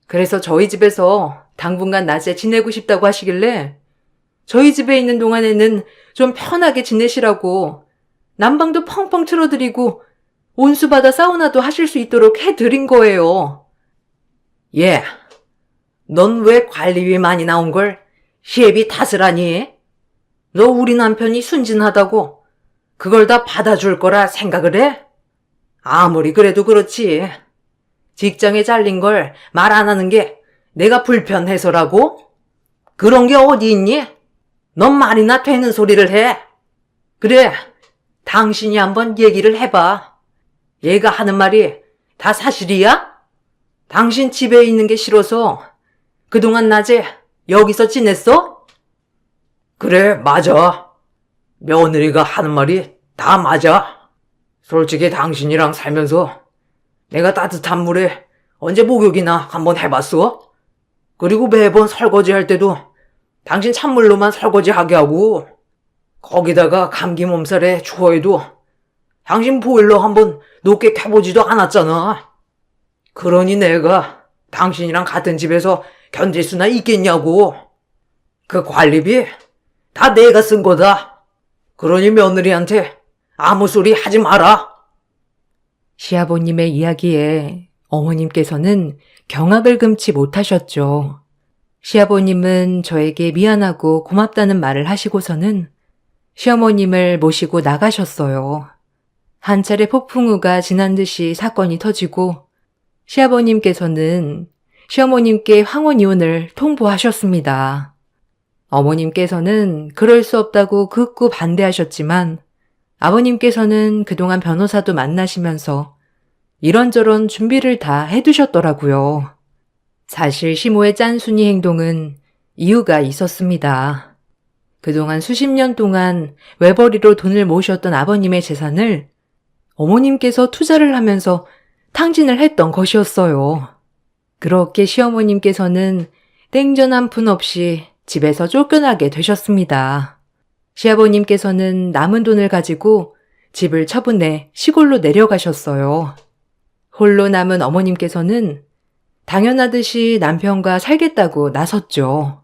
Speaker 2: 그래서 저희 집에서 당분간 낮에 지내고 싶다고 하시길래 저희 집에 있는 동안에는 좀 편하게 지내시라고 난방도 펑펑 틀어드리고 온수바다 사우나도 하실 수 있도록 해드린 거예요. 예, 넌 왜 관리비 많이 나온 걸 시애비 탓을 하니? 너 우리 남편이 순진하다고 그걸 다 받아줄 거라 생각을 해? 아무리 그래도 그렇지. 직장에 잘린 걸 말 안 하는 게 내가 불편해서라고? 그런 게 어디 있니? 넌 말이나 되는 소리를 해. 그래, 당신이 한번 얘기를 해봐. 얘가 하는 말이 다 사실이야? 당신 집에 있는 게 싫어서 그동안 낮에 여기서 지냈어? 그래, 맞아. 며느리가 하는 말이 다 맞아. 솔직히 당신이랑 살면서 내가 따뜻한 물에 언제 목욕이나 한번 해봤어? 그리고 매번 설거지 할 때도 당신 찬물로만 설거지하게 하고 거기다가 감기 몸살에 추워해도 당신 보일러 한번 높게 켜보지도 않았잖아. 그러니 내가 당신이랑 같은 집에서 견딜 수나 있겠냐고. 그 관리비 다 내가 쓴 거다. 그러니 며느리한테 아무 소리 하지 마라.
Speaker 1: 시아버님의 이야기에 어머님께서는 경악을 금치 못하셨죠. 시아버님은 저에게 미안하고 고맙다는 말을 하시고서는 시어머님을 모시고 나가셨어요. 한 차례 폭풍우가 지난 듯이 사건이 터지고 시아버님께서는 시어머님께 황혼 이혼을 통보하셨습니다. 어머님께서는 그럴 수 없다고 극구 반대하셨지만 아버님께서는 그동안 변호사도 만나시면서 이런저런 준비를 다 해두셨더라고요. 사실 시모의 짠순이 행동은 이유가 있었습니다. 그동안 수십 년 동안 외벌이로 돈을 모으셨던 아버님의 재산을 어머님께서 투자를 하면서 탕진을 했던 것이었어요. 그렇게 시어머님께서는 땡전 한 푼 없이 집에서 쫓겨나게 되셨습니다. 시아버님께서는 남은 돈을 가지고 집을 처분해 시골로 내려가셨어요. 홀로 남은 어머님께서는 당연하듯이 남편과 살겠다고 나섰죠.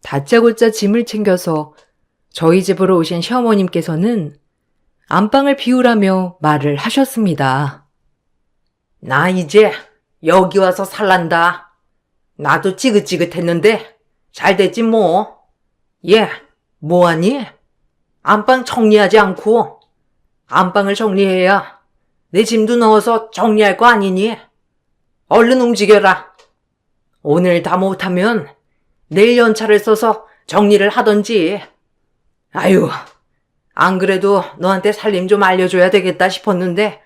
Speaker 1: 다짜고짜 짐을 챙겨서 저희 집으로 오신 시어머님께서는 안방을 비우라며 말을 하셨습니다.
Speaker 2: 나 이제 여기 와서 살란다. 나도 찌긋찌긋했는데 잘 됐지 뭐. 얘 뭐하니? 안방 정리하지 않고 안방을 정리해야 내 짐도 넣어서 정리할 거 아니니? 얼른 움직여라. 오늘 다 못하면 내일 연차를 써서 정리를 하던지. 아유, 안 그래도 너한테 살림 좀 알려줘야 되겠다 싶었는데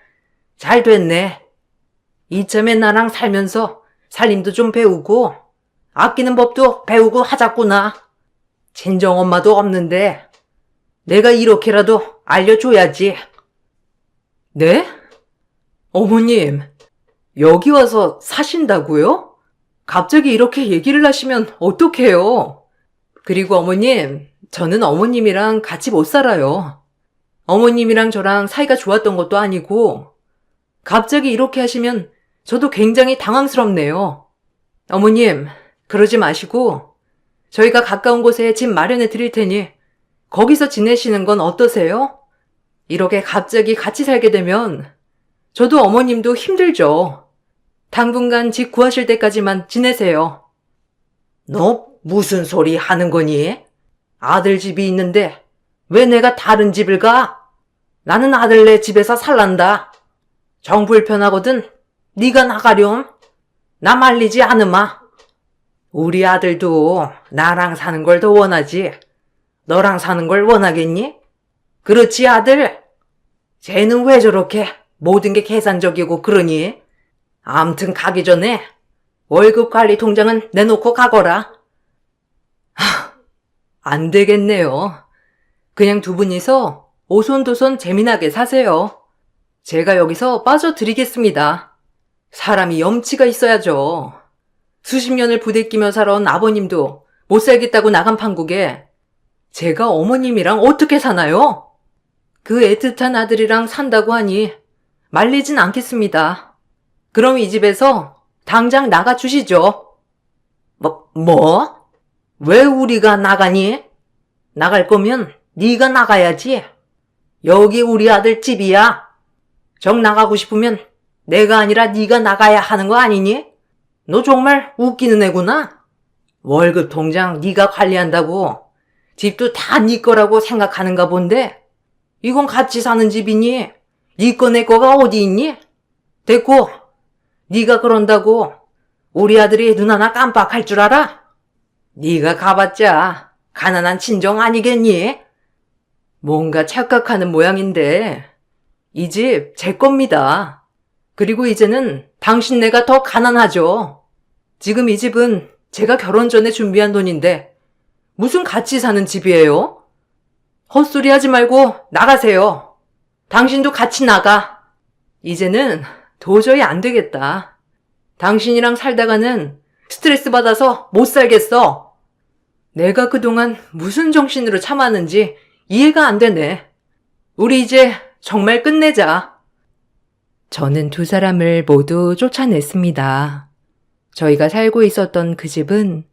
Speaker 2: 잘 됐네. 이참에 나랑 살면서 살림도 좀 배우고 아끼는 법도 배우고 하자꾸나. 친정엄마도 없는데 내가 이렇게라도 알려줘야지. 네? 어머님, 여기 와서 사신다고요? 갑자기 이렇게 얘기를 하시면 어떡해요? 그리고 어머님, 저는 어머님이랑 같이 못 살아요. 어머님이랑 저랑 사이가 좋았던 것도 아니고 갑자기 이렇게 하시면 저도 굉장히 당황스럽네요. 어머님, 그러지 마시고 저희가 가까운 곳에 집 마련해 드릴 테니 거기서 지내시는 건 어떠세요? 이렇게 갑자기 같이 살게 되면 저도 어머님도 힘들죠. 당분간 집 구하실 때까지만 지내세요. 너 무슨 소리 하는 거니? 아들 집이 있는데 왜 내가 다른 집을 가? 나는 아들네 집에서 살란다. 정 불편하거든 네가 나가렴. 나 말리지 않으마. 우리 아들도 나랑 사는 걸 더 원하지. 너랑 사는 걸 원하겠니? 그렇지 아들? 쟤는 왜 저렇게 모든 게 계산적이고 그러니? 암튼 가기 전에 월급 관리 통장은 내놓고 가거라. 안 되겠네요. 그냥 두 분이서 오손도손 재미나게 사세요. 제가 여기서 빠져드리겠습니다. 사람이 염치가 있어야죠. 수십 년을 부대끼며 살아온 아버님도 못 살겠다고 나간 판국에 제가 어머님이랑 어떻게 사나요? 그 애틋한 아들이랑 산다고 하니 말리진 않겠습니다. 그럼 이 집에서 당장 나가주시죠. 뭐? 왜 우리가 나가니? 나갈 거면 네가 나가야지. 여기 우리 아들 집이야. 정 나가고 싶으면 내가 아니라 네가 나가야 하는 거 아니니? 너 정말 웃기는 애구나. 월급 통장 네가 관리한다고 집도 다 네 거라고 생각하는가 본데 이건 같이 사는 집이니 네 거 내 거가 어디 있니? 됐고 네가 그런다고 우리 아들이 눈 하나 깜빡할 줄 알아? 네가 가봤자 가난한 친정 아니겠니? 뭔가 착각하는 모양인데 이 집 제 겁니다. 그리고 이제는 당신네가 더 가난하죠. 지금 이 집은 제가 결혼 전에 준비한 돈인데 무슨 같이 사는 집이에요? 헛소리 하지 말고 나가세요. 당신도 같이 나가. 이제는 도저히 안 되겠다. 당신이랑 살다가는 스트레스 받아서 못 살겠어. 내가 그동안 무슨 정신으로 참았는지 이해가 안 되네. 우리 이제 정말 끝내자.
Speaker 1: 저는 두 사람을 모두 쫓아냈습니다. 저희가 살고 있었던 그 집은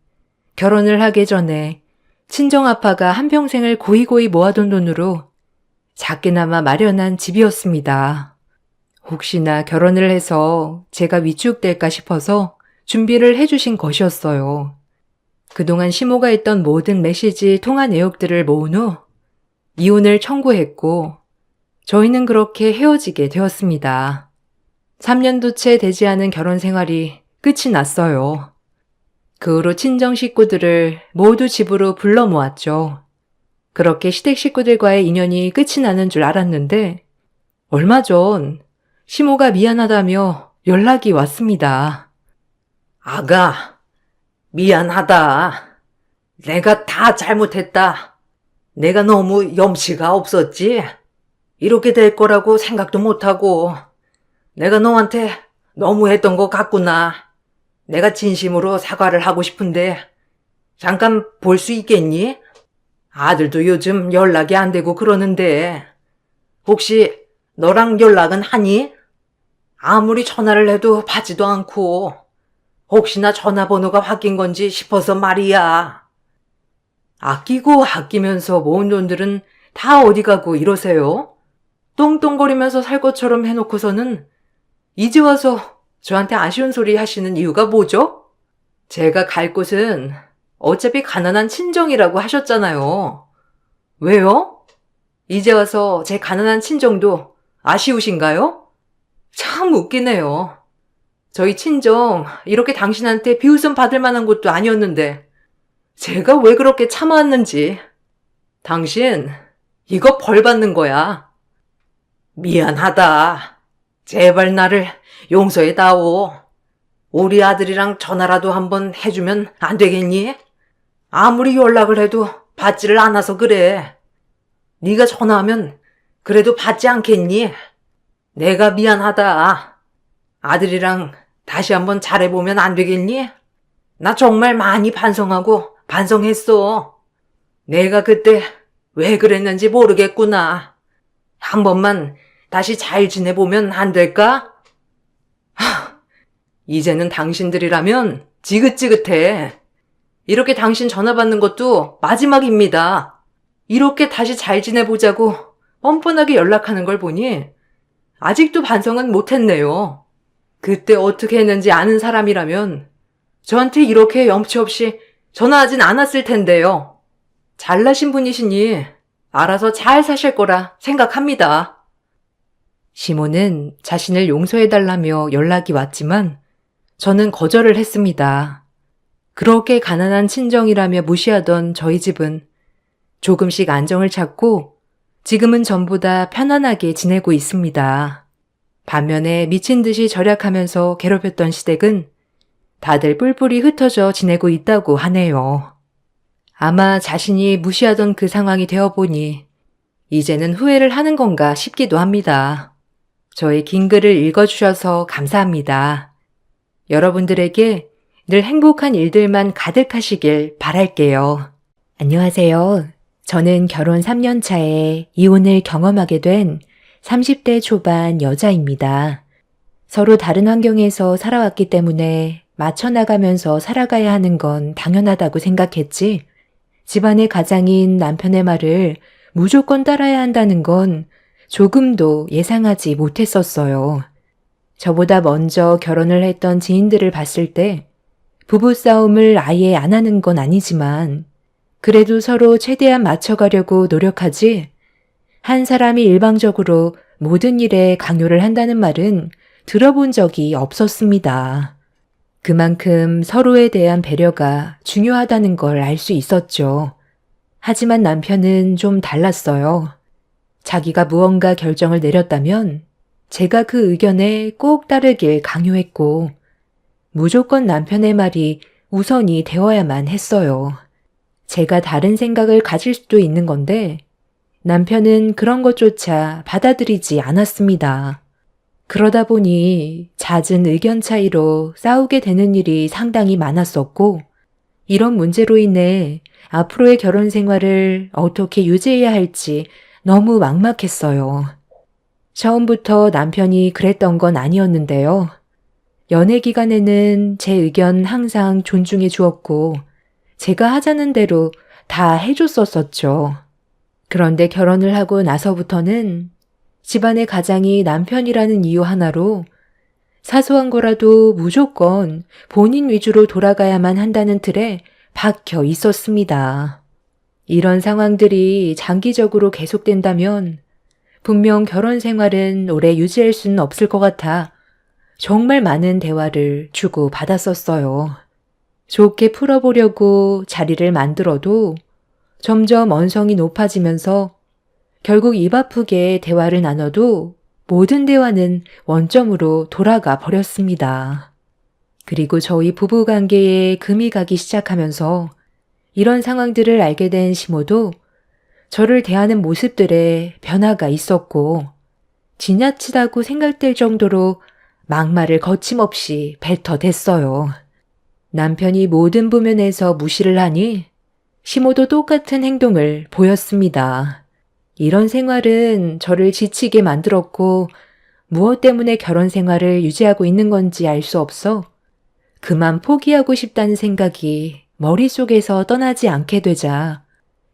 Speaker 1: 결혼을 하기 전에 친정아빠가 한평생을 고이고이 모아둔 돈으로 작게나마 마련한 집이었습니다. 혹시나 결혼을 해서 제가 위축될까 싶어서 준비를 해주신 것이었어요. 그동안 시모가 했던 모든 메시지 통화 내역들을 모은 후 이혼을 청구했고 저희는 그렇게 헤어지게 되었습니다. 3년도 채 되지 않은 결혼 생활이 끝이 났어요. 그 후로 친정 식구들을 모두 집으로 불러 모았죠. 그렇게 시댁 식구들과의 인연이 끝이 나는 줄 알았는데 얼마 전 시모가 미안하다며 연락이 왔습니다.
Speaker 2: 아가, 미안하다. 내가 다 잘못했다. 내가 너무 염치가 없었지. 이렇게 될 거라고 생각도 못하고 내가 너한테 너무했던 것 같구나. 내가 진심으로 사과를 하고 싶은데 잠깐 볼 수 있겠니? 아들도 요즘 연락이 안 되고 그러는데 혹시 너랑 연락은 하니? 아무리 전화를 해도 받지도 않고 혹시나 전화번호가 바뀐 건지 싶어서 말이야. 아끼고 아끼면서 모은 돈들은 다 어디 가고 이러세요? 똥똥거리면서 살 것처럼 해놓고서는 이제 와서 저한테 아쉬운 소리 하시는 이유가 뭐죠? 제가 갈 곳은 어차피 가난한 친정이라고 하셨잖아요. 왜요? 이제 와서 제 가난한 친정도 아쉬우신가요? 참 웃기네요. 저희 친정 이렇게 당신한테 비웃음 받을 만한 것도 아니었는데 제가 왜 그렇게 참아왔는지. 당신 이거 벌 받는 거야. 미안하다. 제발 나를 용서해다오. 우리 아들이랑 전화라도 한번 해주면 안 되겠니? 아무리 연락을 해도 받지를 않아서 그래. 네가 전화하면 그래도 받지 않겠니? 내가 미안하다. 아들이랑 다시 한번 잘해보면 안 되겠니? 나 정말 많이 반성하고 반성했어. 내가 그때 왜 그랬는지 모르겠구나. 한 번만 다시 잘 지내보면 안 될까? 이제는 당신들이라면 지긋지긋해. 이렇게 당신 전화 받는 것도 마지막입니다. 이렇게 다시 잘 지내보자고 뻔뻔하게 연락하는 걸 보니 아직도 반성은 못했네요. 그때 어떻게 했는지 아는 사람이라면 저한테 이렇게 염치 없이 전화하진 않았을 텐데요. 잘나신 분이시니 알아서 잘 사실 거라 생각합니다.
Speaker 1: 시모는 자신을 용서해달라며 연락이 왔지만 저는 거절을 했습니다. 그렇게 가난한 친정이라며 무시하던 저희 집은 조금씩 안정을 찾고 지금은 전보다 편안하게 지내고 있습니다. 반면에 미친 듯이 절약하면서 괴롭혔던 시댁은 다들 뿔뿔이 흩어져 지내고 있다고 하네요. 아마 자신이 무시하던 그 상황이 되어보니 이제는 후회를 하는 건가 싶기도 합니다. 저의 긴 글을 읽어주셔서 감사합니다. 여러분들에게 늘 행복한 일들만 가득하시길 바랄게요. 안녕하세요. 저는 결혼 3년 차에 이혼을 경험하게 된 30대 초반 여자입니다. 서로 다른 환경에서 살아왔기 때문에 맞춰나가면서 살아가야 하는 건 당연하다고 생각했지, 집안의 가장인 남편의 말을 무조건 따라야 한다는 건 조금도 예상하지 못했었어요. 저보다 먼저 결혼을 했던 지인들을 봤을 때 부부싸움을 아예 안 하는 건 아니지만 그래도 서로 최대한 맞춰가려고 노력하지, 한 사람이 일방적으로 모든 일에 강요를 한다는 말은 들어본 적이 없었습니다. 그만큼 서로에 대한 배려가 중요하다는 걸 알 수 있었죠. 하지만 남편은 좀 달랐어요. 자기가 무언가 결정을 내렸다면 제가 그 의견에 꼭 따르길 강요했고, 무조건 남편의 말이 우선이 되어야만 했어요. 제가 다른 생각을 가질 수도 있는 건데 남편은 그런 것조차 받아들이지 않았습니다. 그러다 보니 잦은 의견 차이로 싸우게 되는 일이 상당히 많았었고, 이런 문제로 인해 앞으로의 결혼 생활을 어떻게 유지해야 할지 너무 막막했어요. 처음부터 남편이 그랬던 건 아니었는데요. 연애 기간에는 제 의견 항상 존중해 주었고 제가 하자는 대로 다 해줬었었죠. 그런데 결혼을 하고 나서부터는 집안의 가장이 남편이라는 이유 하나로 사소한 거라도 무조건 본인 위주로 돌아가야만 한다는 틀에 박혀 있었습니다. 이런 상황들이 장기적으로 계속된다면 분명 결혼 생활은 오래 유지할 수는 없을 것 같아 정말 많은 대화를 주고 받았었어요. 좋게 풀어보려고 자리를 만들어도 점점 언성이 높아지면서 결국 입 아프게 대화를 나눠도 모든 대화는 원점으로 돌아가 버렸습니다. 그리고 저희 부부관계에 금이 가기 시작하면서 이런 상황들을 알게 된 시모도 저를 대하는 모습들에 변화가 있었고, 지나치다고 생각될 정도로 막말을 거침없이 뱉어댔어요. 남편이 모든 부면에서 무시를 하니 시모도 똑같은 행동을 보였습니다. 이런 생활은 저를 지치게 만들었고 무엇 때문에 결혼 생활을 유지하고 있는 건지 알 수 없어 그만 포기하고 싶다는 생각이 머릿속에서 떠나지 않게 되자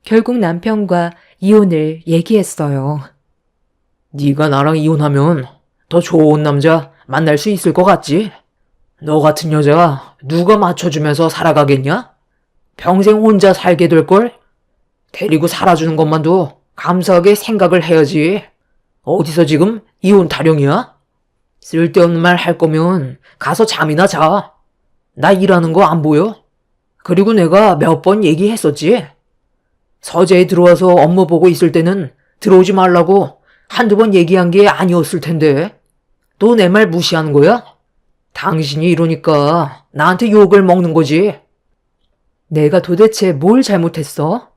Speaker 1: 결국 남편과 이혼을 얘기했어요.
Speaker 2: 네가 나랑 이혼하면 더 좋은 남자 만날 수 있을 것 같지? 너 같은 여자 누가 맞춰주면서 살아가겠냐? 평생 혼자 살게 될걸? 데리고 살아주는 것만도 감사하게 생각을 해야지. 어디서 지금 이혼 타령이야? 쓸데없는 말 할 거면 가서 잠이나 자. 나 일하는 거 안 보여? 그리고 내가 몇 번 얘기했었지. 서재에 들어와서 업무 보고 있을 때는 들어오지 말라고 한두 번 얘기한 게 아니었을 텐데. 또 내 말 무시하는 거야? 당신이 이러니까 나한테 욕을 먹는 거지.
Speaker 1: 내가 도대체 뭘 잘못했어?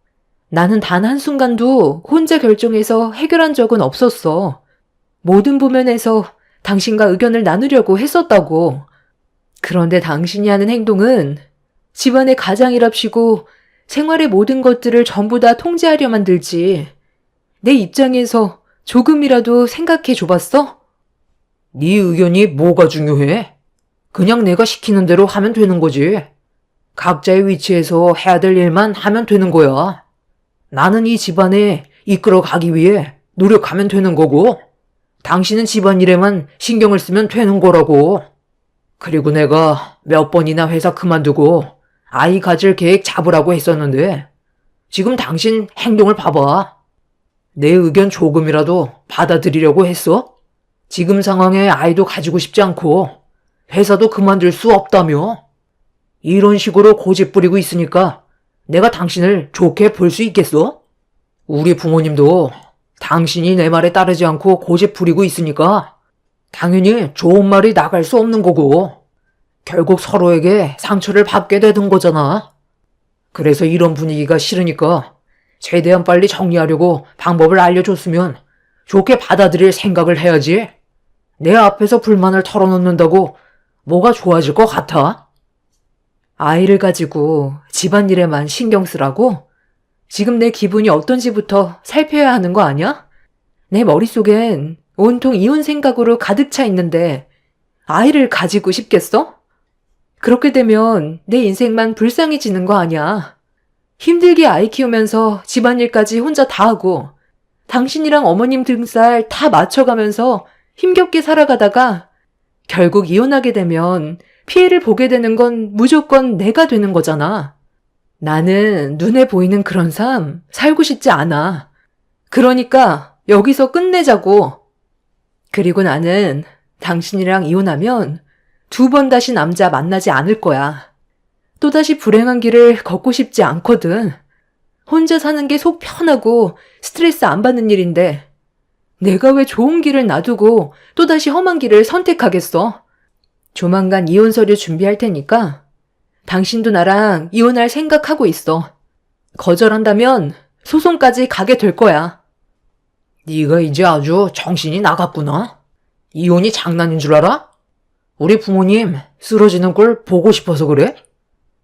Speaker 1: 나는 단 한순간도 혼자 결정해서 해결한 적은 없었어. 모든 부면에서 당신과 의견을 나누려고 했었다고. 그런데 당신이 하는 행동은 집안의 가장이랍시고 생활의 모든 것들을 전부 다 통제하려만 들지. 내 입장에서 조금이라도 생각해 줘봤어?
Speaker 2: 네 의견이 뭐가 중요해? 그냥 내가 시키는 대로 하면 되는 거지. 각자의 위치에서 해야 될 일만 하면 되는 거야. 나는 이 집안에 이끌어 가기 위해 노력하면 되는 거고, 당신은 집안일에만 신경을 쓰면 되는 거라고. 그리고 내가 몇 번이나 회사 그만두고 아이 가질 계획 잡으라고 했었는데, 지금 당신 행동을 봐봐. 내 의견 조금이라도 받아들이려고 했어? 지금 상황에 아이도 가지고 싶지 않고 회사도 그만둘 수 없다며? 이런 식으로 고집 부리고 있으니까 내가 당신을 좋게 볼 수 있겠어? 우리 부모님도 당신이 내 말에 따르지 않고 고집 부리고 있으니까 당연히 좋은 말이 나갈 수 없는 거고 결국 서로에게 상처를 받게 되는 거잖아. 그래서 이런 분위기가 싫으니까 최대한 빨리 정리하려고 방법을 알려줬으면 좋게 받아들일 생각을 해야지. 내 앞에서 불만을 털어놓는다고 뭐가 좋아질 것 같아?
Speaker 1: 아이를 가지고 집안일에만 신경 쓰라고? 지금 내 기분이 어떤지부터 살펴야 하는 거 아니야? 내 머릿속엔 온통 이혼 생각으로 가득 차 있는데 아이를 가지고 싶겠어? 그렇게 되면 내 인생만 불쌍해지는 거 아니야. 힘들게 아이 키우면서 집안일까지 혼자 다 하고 당신이랑 어머님 등살 다 맞춰가면서 힘겹게 살아가다가 결국 이혼하게 되면 피해를 보게 되는 건 무조건 내가 되는 거잖아. 나는 눈에 보이는 그런 삶 살고 싶지 않아. 그러니까 여기서 끝내자고. 그리고 나는 당신이랑 이혼하면 2번 다시 남자 만나지 않을 거야. 또다시 불행한 길을 걷고 싶지 않거든. 혼자 사는 게 속 편하고 스트레스 안 받는 일인데 내가 왜 좋은 길을 놔두고 또다시 험한 길을 선택하겠어? 조만간 이혼 서류 준비할 테니까 당신도 나랑 이혼할 생각하고 있어. 거절한다면 소송까지 가게 될 거야.
Speaker 2: 네가 이제 아주 정신이 나갔구나. 이혼이 장난인 줄 알아? 우리 부모님 쓰러지는 걸 보고 싶어서 그래?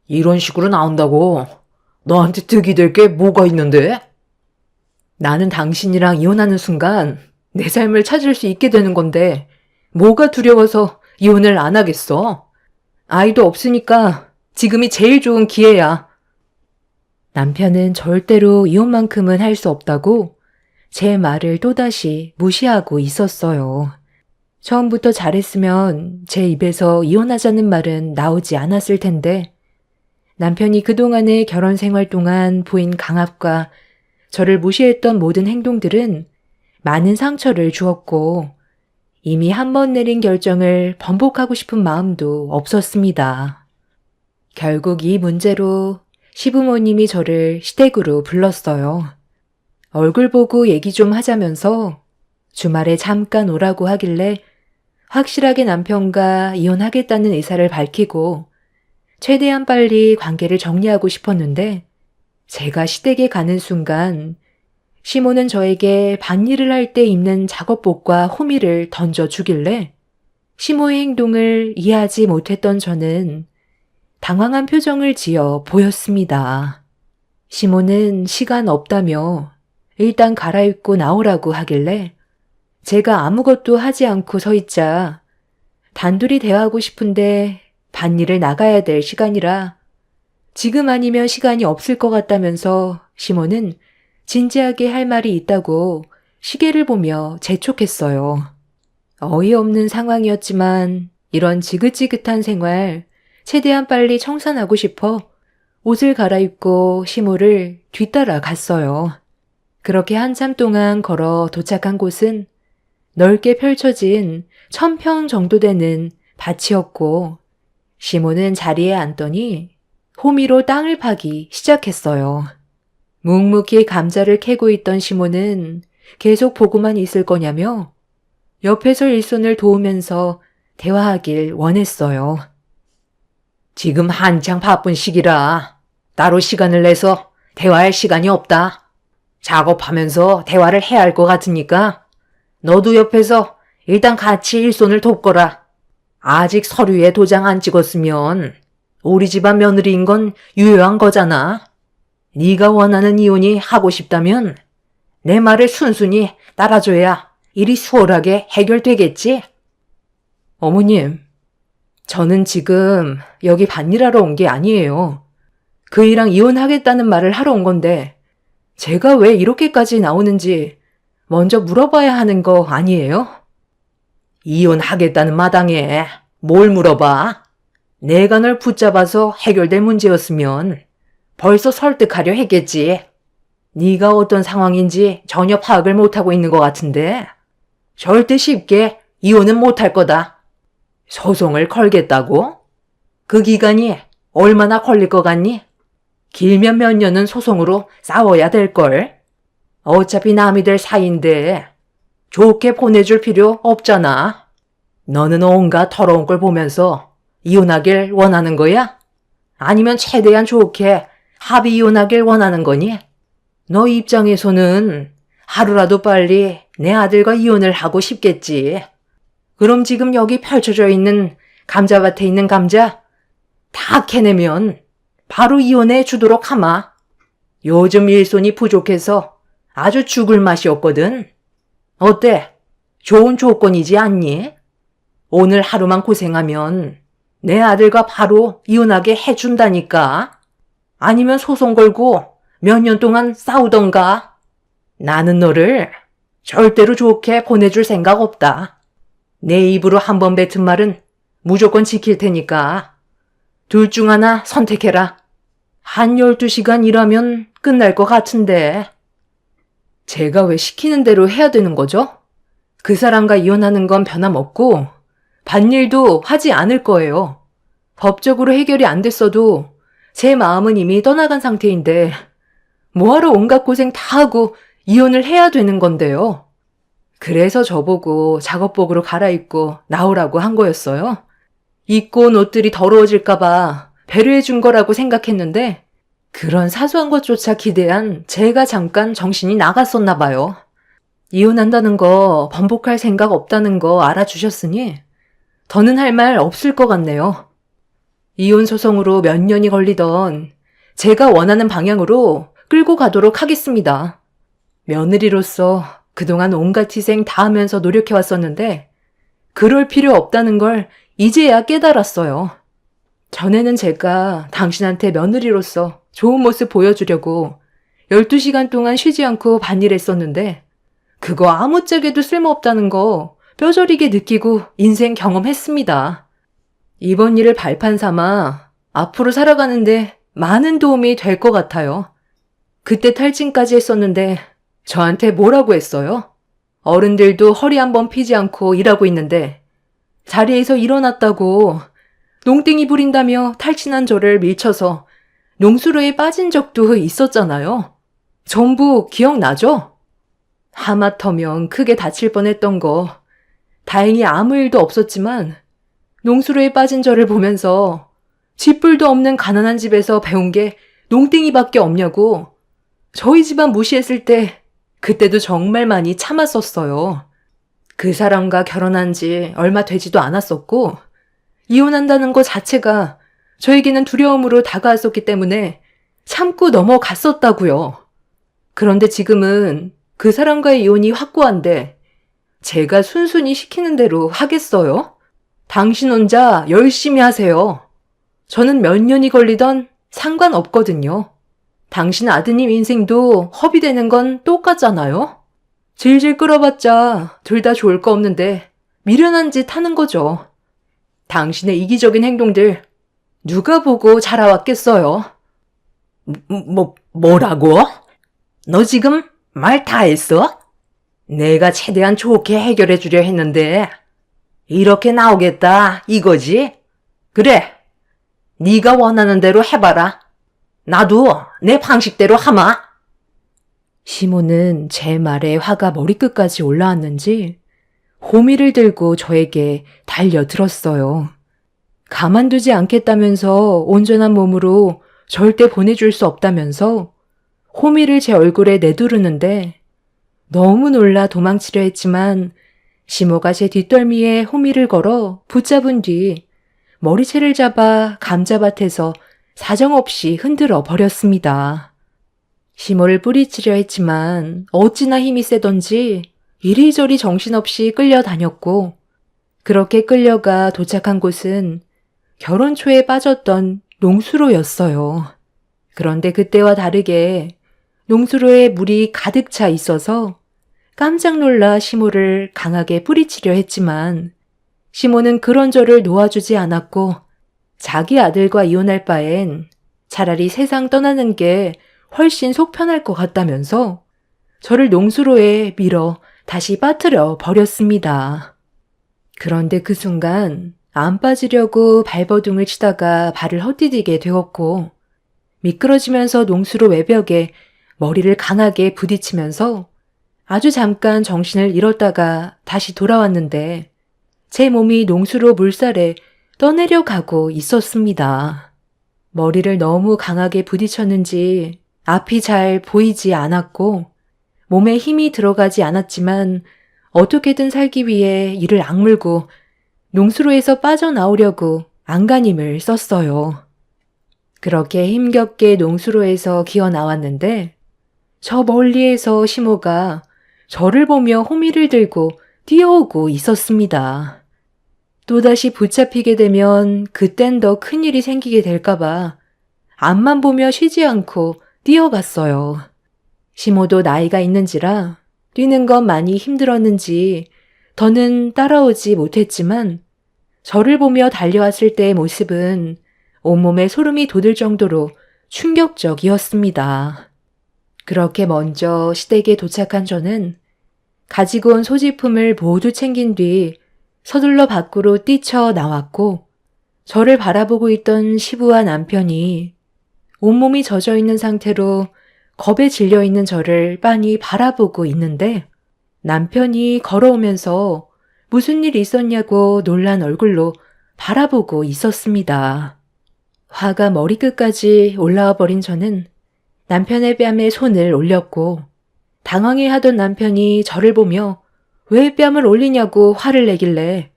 Speaker 2: 이런 식으로 나온다고 너한테 득이 될 게 뭐가 있는데?
Speaker 1: 나는 당신이랑 이혼하는 순간 내 삶을 찾을 수 있게 되는 건데 뭐가 두려워서 이혼을 안 하겠어. 아이도 없으니까 지금이 제일 좋은 기회야. 남편은 절대로 이혼만큼은 할 수 없다고 제 말을 또다시 무시하고 있었어요. 처음부터 잘했으면 제 입에서 이혼하자는 말은 나오지 않았을 텐데 남편이 그동안의 결혼 생활 동안 보인 강압과 저를 무시했던 모든 행동들은 많은 상처를 주었고 이미 한 번 내린 결정을 번복하고 싶은 마음도 없었습니다. 결국 이 문제로 시부모님이 저를 시댁으로 불렀어요. 얼굴 보고 얘기 좀 하자면서 주말에 잠깐 오라고 하길래 확실하게 남편과 이혼하겠다는 의사를 밝히고 최대한 빨리 관계를 정리하고 싶었는데 제가 시댁에 가는 순간 시모는 저에게 밭일을 할 때 입는 작업복과 호미를 던져주길래 시모의 행동을 이해하지 못했던 저는 당황한 표정을 지어 보였습니다. 시모는 시간 없다며 일단 갈아입고 나오라고 하길래 제가 아무것도 하지 않고 서 있자 단둘이 대화하고 싶은데 밭일을 나가야 될 시간이라 지금 아니면 시간이 없을 것 같다면서 시모는 진지하게 할 말이 있다고 시계를 보며 재촉했어요. 어이없는 상황이었지만 이런 지긋지긋한 생활 최대한 빨리 청산하고 싶어 옷을 갈아입고 시모를 뒤따라 갔어요. 그렇게 한참 동안 걸어 도착한 곳은 넓게 펼쳐진 1000평 정도 되는 밭이었고 시모는 자리에 앉더니 호미로 땅을 파기 시작했어요. 묵묵히 감자를 캐고 있던 시모는 계속 보고만 있을 거냐며 옆에서 일손을 도우면서 대화하길 원했어요.
Speaker 2: 지금 한창 바쁜 시기라 따로 시간을 내서 대화할 시간이 없다. 작업하면서 대화를 해야 할 것 같으니까 너도 옆에서 일단 같이 일손을 돕거라. 아직 서류에 도장 안 찍었으면 우리 집안 며느리인 건 유효한 거잖아. 네가 원하는 이혼이 하고 싶다면 내 말을 순순히 따라줘야 일이 수월하게 해결되겠지?
Speaker 1: 어머님, 저는 지금 여기 밭일하러 온 게 아니에요. 그이랑 이혼하겠다는 말을 하러 온 건데 제가 왜 이렇게까지 나오는지 먼저 물어봐야 하는 거 아니에요?
Speaker 2: 이혼하겠다는 마당에 뭘 물어봐? 내가 널 붙잡아서 해결될 문제였으면 벌써 설득하려 했겠지. 네가 어떤 상황인지 전혀 파악을 못하고 있는 것 같은데 절대 쉽게 이혼은 못할 거다. 소송을 걸겠다고? 그 기간이 얼마나 걸릴 것 같니? 길면 몇 년은 소송으로 싸워야 될걸. 어차피 남이 될 사이인데 좋게 보내줄 필요 없잖아. 너는 온갖 더러운 걸 보면서 이혼하길 원하는 거야? 아니면 최대한 좋게 합의 이혼하길 원하는 거니? 너 입장에서는 하루라도 빨리 내 아들과 이혼을 하고 싶겠지. 그럼 지금 여기 펼쳐져 있는 감자밭에 있는 감자 다 캐내면 바로 이혼해 주도록 하마. 요즘 일손이 부족해서 아주 죽을 맛이었거든. 어때? 좋은 조건이지 않니? 오늘 하루만 고생하면 내 아들과 바로 이혼하게 해준다니까. 아니면 소송 걸고 몇 년 동안 싸우던가. 나는 너를 절대로 좋게 보내줄 생각 없다. 내 입으로 한 번 뱉은 말은 무조건 지킬 테니까. 둘 중 하나 선택해라. 한 12시간 일하면 끝날 것 같은데. 제가 왜 시키는 대로 해야 되는 거죠? 그 사람과 이혼하는 건 변함없고 밭일도 하지 않을 거예요. 법적으로 해결이 안 됐어도 제 마음은 이미 떠나간 상태인데 뭐하러 온갖 고생 다 하고 이혼을 해야 되는 건데요. 그래서 저보고 작업복으로 갈아입고 나오라고 한 거였어요. 입고 온 옷들이 더러워질까봐 배려해 준 거라고 생각했는데 그런 사소한 것조차 기대한 제가 잠깐 정신이 나갔었나 봐요. 이혼한다는 거 번복할 생각 없다는 거 알아주셨으니 더는 할 말 없을 것 같네요. 이혼 소송으로 몇 년이 걸리던 제가 원하는 방향으로 끌고 가도록 하겠습니다. 며느리로서 그동안 온갖 희생 다 하면서 노력해왔었는데 그럴 필요 없다는 걸 이제야 깨달았어요. 전에는 제가 당신한테 며느리로서 좋은 모습 보여주려고 12시간 동안 쉬지 않고 밭일했었는데 그거 아무짝에도 쓸모없다는 거 뼈저리게 느끼고 인생 경험했습니다. 이번 일을 발판 삼아 앞으로 살아가는데 많은 도움이 될 것 같아요. 그때 탈진까지 했었는데 저한테 뭐라고 했어요? 어른들도 허리 한번 피지 않고 일하고 있는데 자리에서 일어났다고 농땡이 부린다며 탈진한 저를 밀쳐서 농수로에 빠진 적도 있었잖아요. 전부 기억나죠? 하마터면 크게 다칠 뻔했던 거 다행히 아무 일도 없었지만 농수로에 빠진 저를 보면서 쥐뿔도 없는 가난한 집에서 배운 게 농땡이밖에 없냐고 저희 집안 무시했을 때 그때도 정말 많이 참았었어요. 그 사람과 결혼한 지 얼마 되지도 않았었고 이혼한다는 것 자체가 저에게는 두려움으로 다가왔었기 때문에 참고 넘어갔었다고요. 그런데 지금은 그 사람과의 이혼이 확고한데 제가 순순히 시키는 대로 하겠어요? 당신 혼자 열심히 하세요. 저는 몇 년이 걸리던 상관없거든요. 당신 아드님 인생도 허비되는 건 똑같잖아요? 질질 끌어봤자 둘 다 좋을 거 없는데 미련한 짓 하는 거죠. 당신의 이기적인 행동들 누가 보고 자라왔겠어요? 뭐라고? 너 지금 말 다 했어? 내가 최대한 좋게 해결해 주려 했는데 이렇게 나오겠다 이거지? 그래, 네가 원하는 대로 해봐라. 나도 내 방식대로 하마.
Speaker 1: 시모는 제 말에 화가 머리끝까지 올라왔는지 호미를 들고 저에게 달려들었어요. 가만두지 않겠다면서 온전한 몸으로 절대 보내줄 수 없다면서 호미를 제 얼굴에 내두르는데 너무 놀라 도망치려 했지만 시모가 제 뒷덜미에 호미를 걸어 붙잡은 뒤 머리채를 잡아 감자밭에서 사정없이 흔들어 버렸습니다. 시모를 뿌리치려 했지만 어찌나 힘이 세던지 이리저리 정신없이 끌려다녔고 그렇게 끌려가 도착한 곳은 결혼 초에 빠졌던 농수로였어요. 그런데 그때와 다르게 농수로에 물이 가득 차 있어서 깜짝 놀라 시모를 강하게 뿌리치려 했지만 시모는 그런 저를 놓아주지 않았고 자기 아들과 이혼할 바엔 차라리 세상 떠나는 게 훨씬 속 편할 것 같다면서 저를 농수로에 밀어 다시 빠뜨려 버렸습니다. 그런데 그 순간 안 빠지려고 발버둥을 치다가 발을 헛디디게 되었고 미끄러지면서 농수로 외벽에 머리를 강하게 부딪히면서 아주 잠깐 정신을 잃었다가 다시 돌아왔는데 제 몸이 농수로 물살에 떠내려가고 있었습니다. 머리를 너무 강하게 부딪혔는지 앞이 잘 보이지 않았고 몸에 힘이 들어가지 않았지만 어떻게든 살기 위해 이를 악물고 농수로에서 빠져나오려고 안간힘을 썼어요. 그렇게 힘겹게 농수로에서 기어 나왔는데 저 멀리에서 시모가 저를 보며 호미를 들고 뛰어오고 있었습니다. 또다시 붙잡히게 되면 그땐 더 큰일이 생기게 될까봐 앞만 보며 쉬지 않고 뛰어갔어요. 시모도 나이가 있는지라 뛰는 건 많이 힘들었는지 더는 따라오지 못했지만 저를 보며 달려왔을 때의 모습은 온몸에 소름이 돋을 정도로 충격적이었습니다. 그렇게 먼저 시댁에 도착한 저는 가지고 온 소지품을 모두 챙긴 뒤 서둘러 밖으로 뛰쳐 나왔고 저를 바라보고 있던 시부와 남편이 온몸이 젖어 있는 상태로 겁에 질려 있는 저를 빤히 바라보고 있는데 남편이 걸어오면서 무슨 일 있었냐고 놀란 얼굴로 바라보고 있었습니다. 화가 머리끝까지 올라와 버린 저는 남편의 뺨에 손을 올렸고 당황해하던 남편이 저를 보며 왜 뺨을 올리냐고 화를 내길래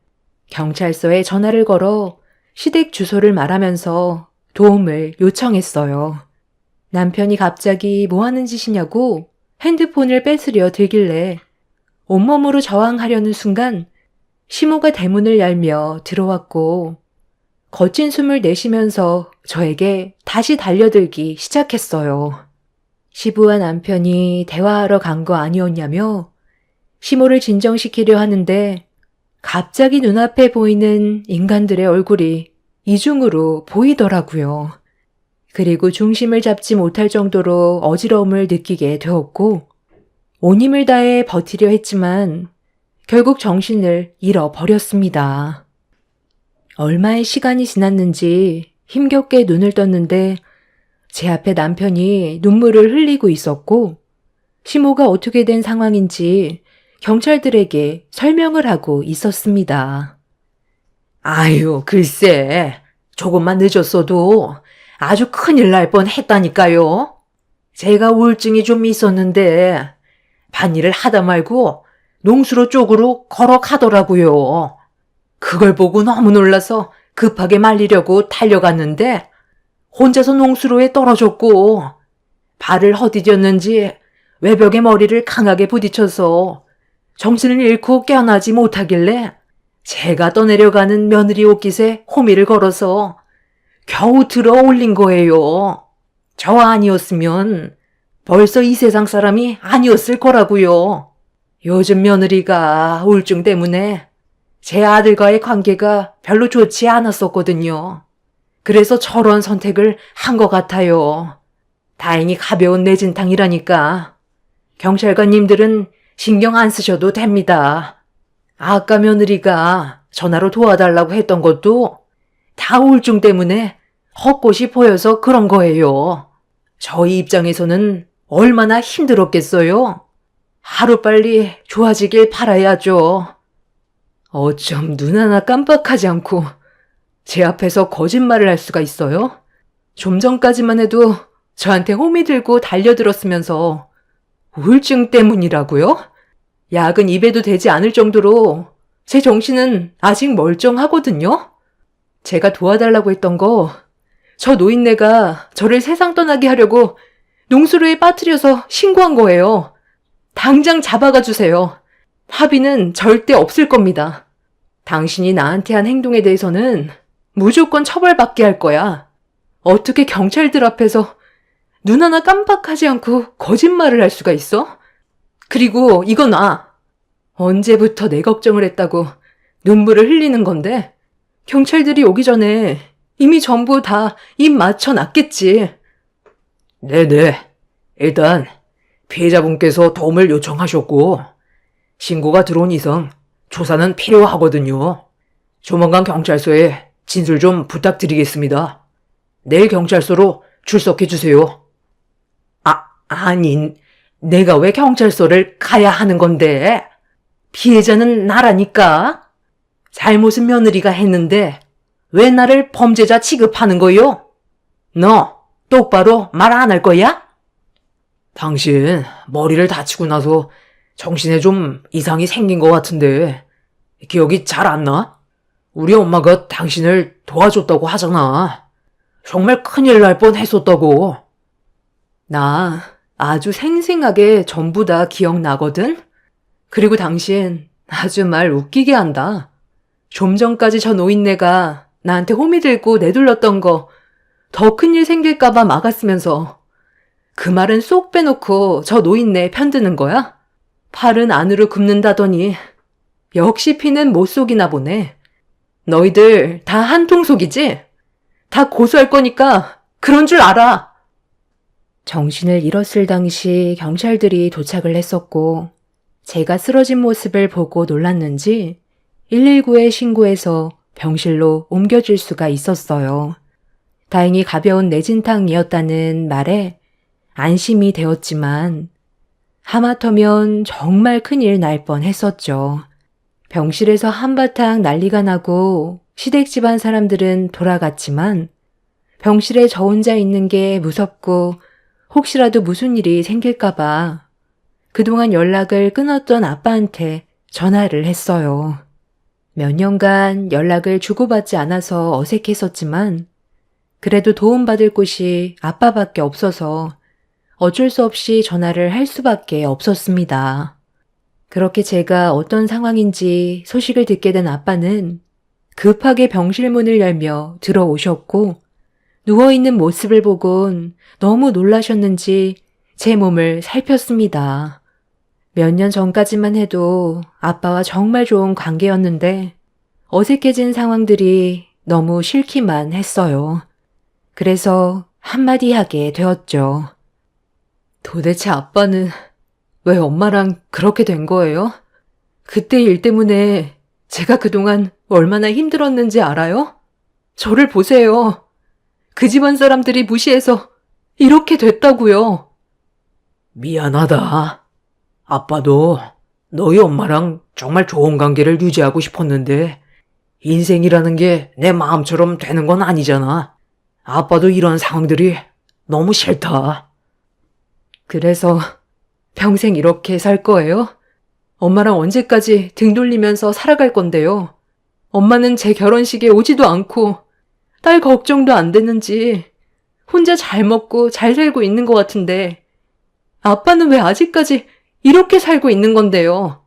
Speaker 1: 경찰서에 전화를 걸어 시댁 주소를 말하면서 도움을 요청했어요. 남편이 갑자기 뭐 하는 짓이냐고 핸드폰을 뺏으려 들길래 온몸으로 저항하려는 순간 시모가 대문을 열며 들어왔고 거친 숨을 내쉬면서 저에게 다시 달려들기 시작했어요. 시부와 남편이 대화하러 간 거 아니었냐며 시모를 진정시키려 하는데 갑자기 눈앞에 보이는 인간들의 얼굴이 이중으로 보이더라고요. 그리고 중심을 잡지 못할 정도로 어지러움을 느끼게 되었고 온 힘을 다해 버티려 했지만 결국 정신을 잃어버렸습니다. 얼마의 시간이 지났는지 힘겹게 눈을 떴는데 제 앞에 남편이 눈물을 흘리고 있었고 시모가 어떻게 된 상황인지 경찰들에게 설명을 하고 있었습니다.
Speaker 2: 아유, 글쎄. 조금만 늦었어도 아주 큰일 날 뻔했다니까요. 제가 우울증이 좀 있었는데 밭일을 하다 말고 농수로 쪽으로 걸어가더라고요. 그걸 보고 너무 놀라서 급하게 말리려고 달려갔는데 혼자서 농수로에 떨어졌고 발을 헛디뎠는지 외벽에 머리를 강하게 부딪혀서 정신을 잃고 깨어나지 못하길래 제가 떠내려가는 며느리 옷깃에 호미를 걸어서 겨우 들어 올린 거예요. 저 아니었으면 벌써 이 세상 사람이 아니었을 거라고요. 요즘 며느리가 우울증 때문에 제 아들과의 관계가 별로 좋지 않았었거든요. 그래서 저런 선택을 한 것 같아요. 다행히 가벼운 뇌진탕이라니까 경찰관님들은 신경 안 쓰셔도 됩니다. 아까 며느리가 전화로 도와달라고 했던 것도 다 우울증 때문에 헛것이 보여서 그런 거예요. 저희 입장에서는 얼마나 힘들었겠어요. 하루빨리 좋아지길 바라야죠. 어쩜 눈 하나 깜빡하지 않고 제 앞에서 거짓말을 할 수가 있어요? 좀 전까지만 해도 저한테 호미 들고 달려들었으면서 우울증 때문이라고요? 약은 입에도 대지 않을 정도로 제 정신은 아직 멀쩡하거든요? 제가 도와달라고 했던 거, 저 노인네가 저를 세상 떠나게 하려고 농수로에 빠뜨려서 신고한 거예요. 당장 잡아가 주세요. 합의는 절대 없을 겁니다. 당신이 나한테 한 행동에 대해서는 무조건 처벌받게 할 거야. 어떻게 경찰들 앞에서 눈 하나 깜빡하지 않고 거짓말을 할 수가 있어? 그리고 이거 나. 언제부터 내 걱정을 했다고 눈물을 흘리는 건데 경찰들이 오기 전에 이미 전부 다 입 맞춰 놨겠지. 네네. 일단 피해자분께서 도움을 요청하셨고 신고가 들어온 이상 조사는 필요하거든요. 조만간 경찰서에 진술 좀 부탁드리겠습니다. 내일 경찰서로 출석해 주세요. 아니, 내가 왜 경찰서를 가야 하는 건데? 피해자는 나라니까. 잘못은 며느리가 했는데 왜 나를 범죄자 취급하는 거요? 너 똑바로 말 안 할 거야? 당신 머리를 다치고 나서 정신에 좀 이상이 생긴 것 같은데 기억이 잘 안 나? 우리 엄마가 당신을 도와줬다고 하잖아. 정말 큰일 날 뻔했었다고. 나 아주 생생하게 전부 다 기억나거든? 그리고 당신 아주 말 웃기게 한다. 좀 전까지 저 노인네가 나한테 호미 들고 내둘렀던 거 더 큰일 생길까봐 막았으면서 그 말은 쏙 빼놓고 저 노인네 편드는 거야? 팔은 안으로 굽는다더니 역시 피는 못 속이나 보네. 너희들 다 한통 속이지? 다 고소할 거니까 그런 줄 알아.
Speaker 1: 정신을 잃었을 당시 경찰들이 도착을 했었고, 제가 쓰러진 모습을 보고 놀랐는지 119에 신고해서 병실로 옮겨질 수가 있었어요. 다행히 가벼운 뇌진탕이었다는 말에 안심이 되었지만 하마터면 정말 큰일 날 뻔했었죠. 병실에서 한바탕 난리가 나고 시댁 집안 사람들은 돌아갔지만 병실에 저 혼자 있는 게 무섭고 혹시라도 무슨 일이 생길까봐 그동안 연락을 끊었던 아빠한테 전화를 했어요. 몇 년간 연락을 주고받지 않아서 어색했었지만 그래도 도움받을 곳이 아빠밖에 없어서 어쩔 수 없이 전화를 할 수밖에 없었습니다. 그렇게 제가 어떤 상황인지 소식을 듣게 된 아빠는 급하게 병실 문을 열며 들어오셨고 누워있는 모습을 보곤 너무 놀라셨는지 제 몸을 살폈습니다. 몇 년 전까지만 해도 아빠와 정말 좋은 관계였는데 어색해진 상황들이 너무 싫기만 했어요. 그래서 한마디 하게 되었죠. 도대체 아빠는 왜 엄마랑 그렇게 된 거예요? 그때 일 때문에 제가 그동안 얼마나 힘들었는지 알아요? 저를 보세요. 그 집안 사람들이 무시해서 이렇게 됐다고요. 미안하다. 아빠도 너희 엄마랑 정말 좋은 관계를 유지하고 싶었는데 인생이라는 게 내 마음처럼 되는 건 아니잖아. 아빠도 이런 상황들이 너무 싫다. 그래서 평생 이렇게 살 거예요? 엄마랑 언제까지 등 돌리면서 살아갈 건데요. 엄마는 제 결혼식에 오지도 않고 딸 걱정도 안 되는지 혼자 잘 먹고 잘 살고 있는 것 같은데 아빠는 왜 아직까지 이렇게 살고 있는 건데요.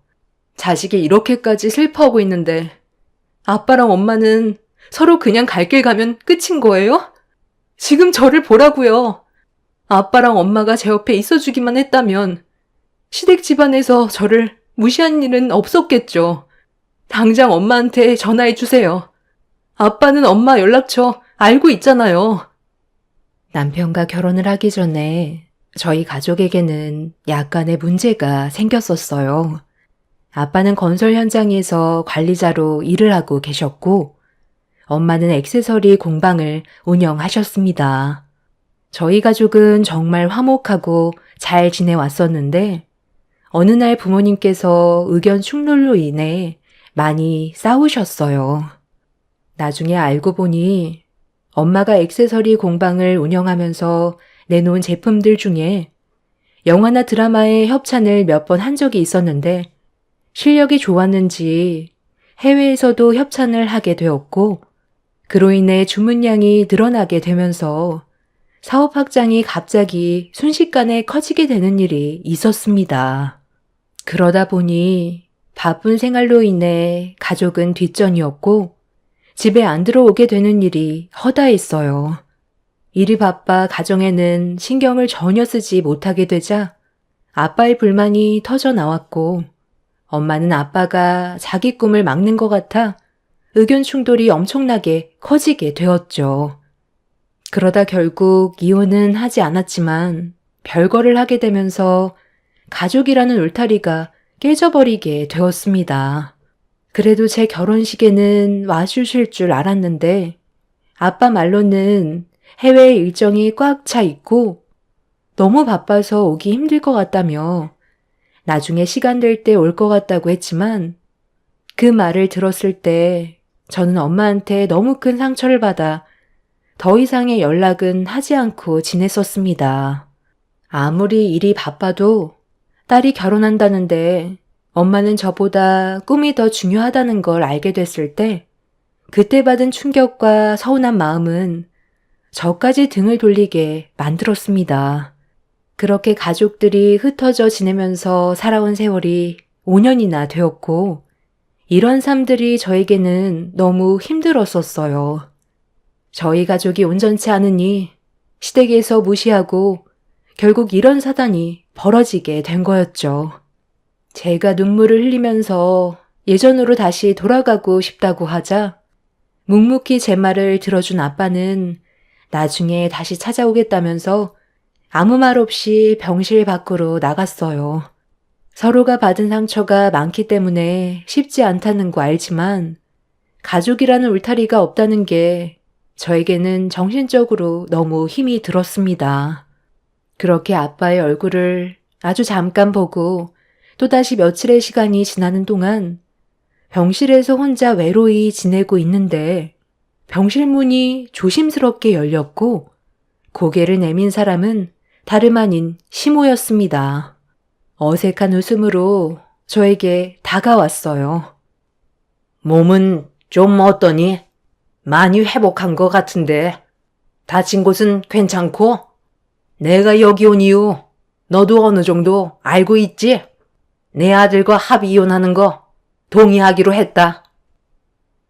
Speaker 1: 자식이 이렇게까지 슬퍼하고 있는데 아빠랑 엄마는 서로 그냥 갈 길 가면 끝인 거예요? 지금 저를 보라고요. 아빠랑 엄마가 제 옆에 있어주기만 했다면 시댁 집안에서 저를 무시한 일은 없었겠죠. 당장 엄마한테 전화해 주세요. 아빠는 엄마 연락처 알고 있잖아요. 남편과 결혼을 하기 전에 저희 가족에게는 약간의 문제가 생겼었어요. 아빠는 건설 현장에서 관리자로 일을 하고 계셨고, 엄마는 액세서리 공방을 운영하셨습니다. 저희 가족은 정말 화목하고 잘 지내왔었는데, 어느 날 부모님께서 의견 충돌로 인해 많이 싸우셨어요. 나중에 알고 보니 엄마가 액세서리 공방을 운영하면서 내놓은 제품들 중에 영화나 드라마에 협찬을 몇 번 한 적이 있었는데 실력이 좋았는지 해외에서도 협찬을 하게 되었고 그로 인해 주문량이 늘어나게 되면서 사업 확장이 갑자기 순식간에 커지게 되는 일이 있었습니다. 그러다 보니 바쁜 생활로 인해 가족은 뒷전이었고 집에 안 들어오게 되는 일이 허다했어요. 일이 바빠 가정에는 신경을 전혀 쓰지 못하게 되자 아빠의 불만이 터져 나왔고 엄마는 아빠가 자기 꿈을 막는 것 같아 의견 충돌이 엄청나게 커지게 되었죠. 그러다 결국 이혼은 하지 않았지만 별거를 하게 되면서 가족이라는 울타리가 깨져버리게 되었습니다. 그래도 제 결혼식에는 와주실 줄 알았는데 아빠 말로는 해외 일정이 꽉 차 있고 너무 바빠서 오기 힘들 것 같다며 나중에 시간 될 때 올 것 같다고 했지만 그 말을 들었을 때 저는 엄마한테 너무 큰 상처를 받아 더 이상의 연락은 하지 않고 지냈었습니다. 아무리 일이 바빠도 딸이 결혼한다는데 엄마는 저보다 꿈이 더 중요하다는 걸 알게 됐을 때 그때 받은 충격과 서운한 마음은 저까지 등을 돌리게 만들었습니다. 그렇게 가족들이 흩어져 지내면서 살아온 세월이 5년이나 되었고, 이런 삶들이 저에게는 너무 힘들었었어요. 저희 가족이 온전치 않으니 시댁에서 무시하고 결국 이런 사단이 벌어지게 된 거였죠. 제가 눈물을 흘리면서 예전으로 다시 돌아가고 싶다고 하자 묵묵히 제 말을 들어준 아빠는 나중에 다시 찾아오겠다면서 아무 말 없이 병실 밖으로 나갔어요. 서로가 받은 상처가 많기 때문에 쉽지 않다는 거 알지만 가족이라는 울타리가 없다는 게 저에게는 정신적으로 너무 힘이 들었습니다. 그렇게 아빠의 얼굴을 아주 잠깐 보고 또다시 며칠의 시간이 지나는 동안 병실에서 혼자 외로이 지내고 있는데 병실 문이 조심스럽게 열렸고 고개를 내민 사람은 다름 아닌 시모였습니다. 어색한 웃음으로 저에게 다가왔어요.
Speaker 2: 몸은 좀 어떠니? 많이 회복한 것 같은데 다친 곳은 괜찮고? 내가 여기 온 이유 너도 어느 정도 알고 있지? 내 아들과 합의 이혼하는 거 동의하기로 했다.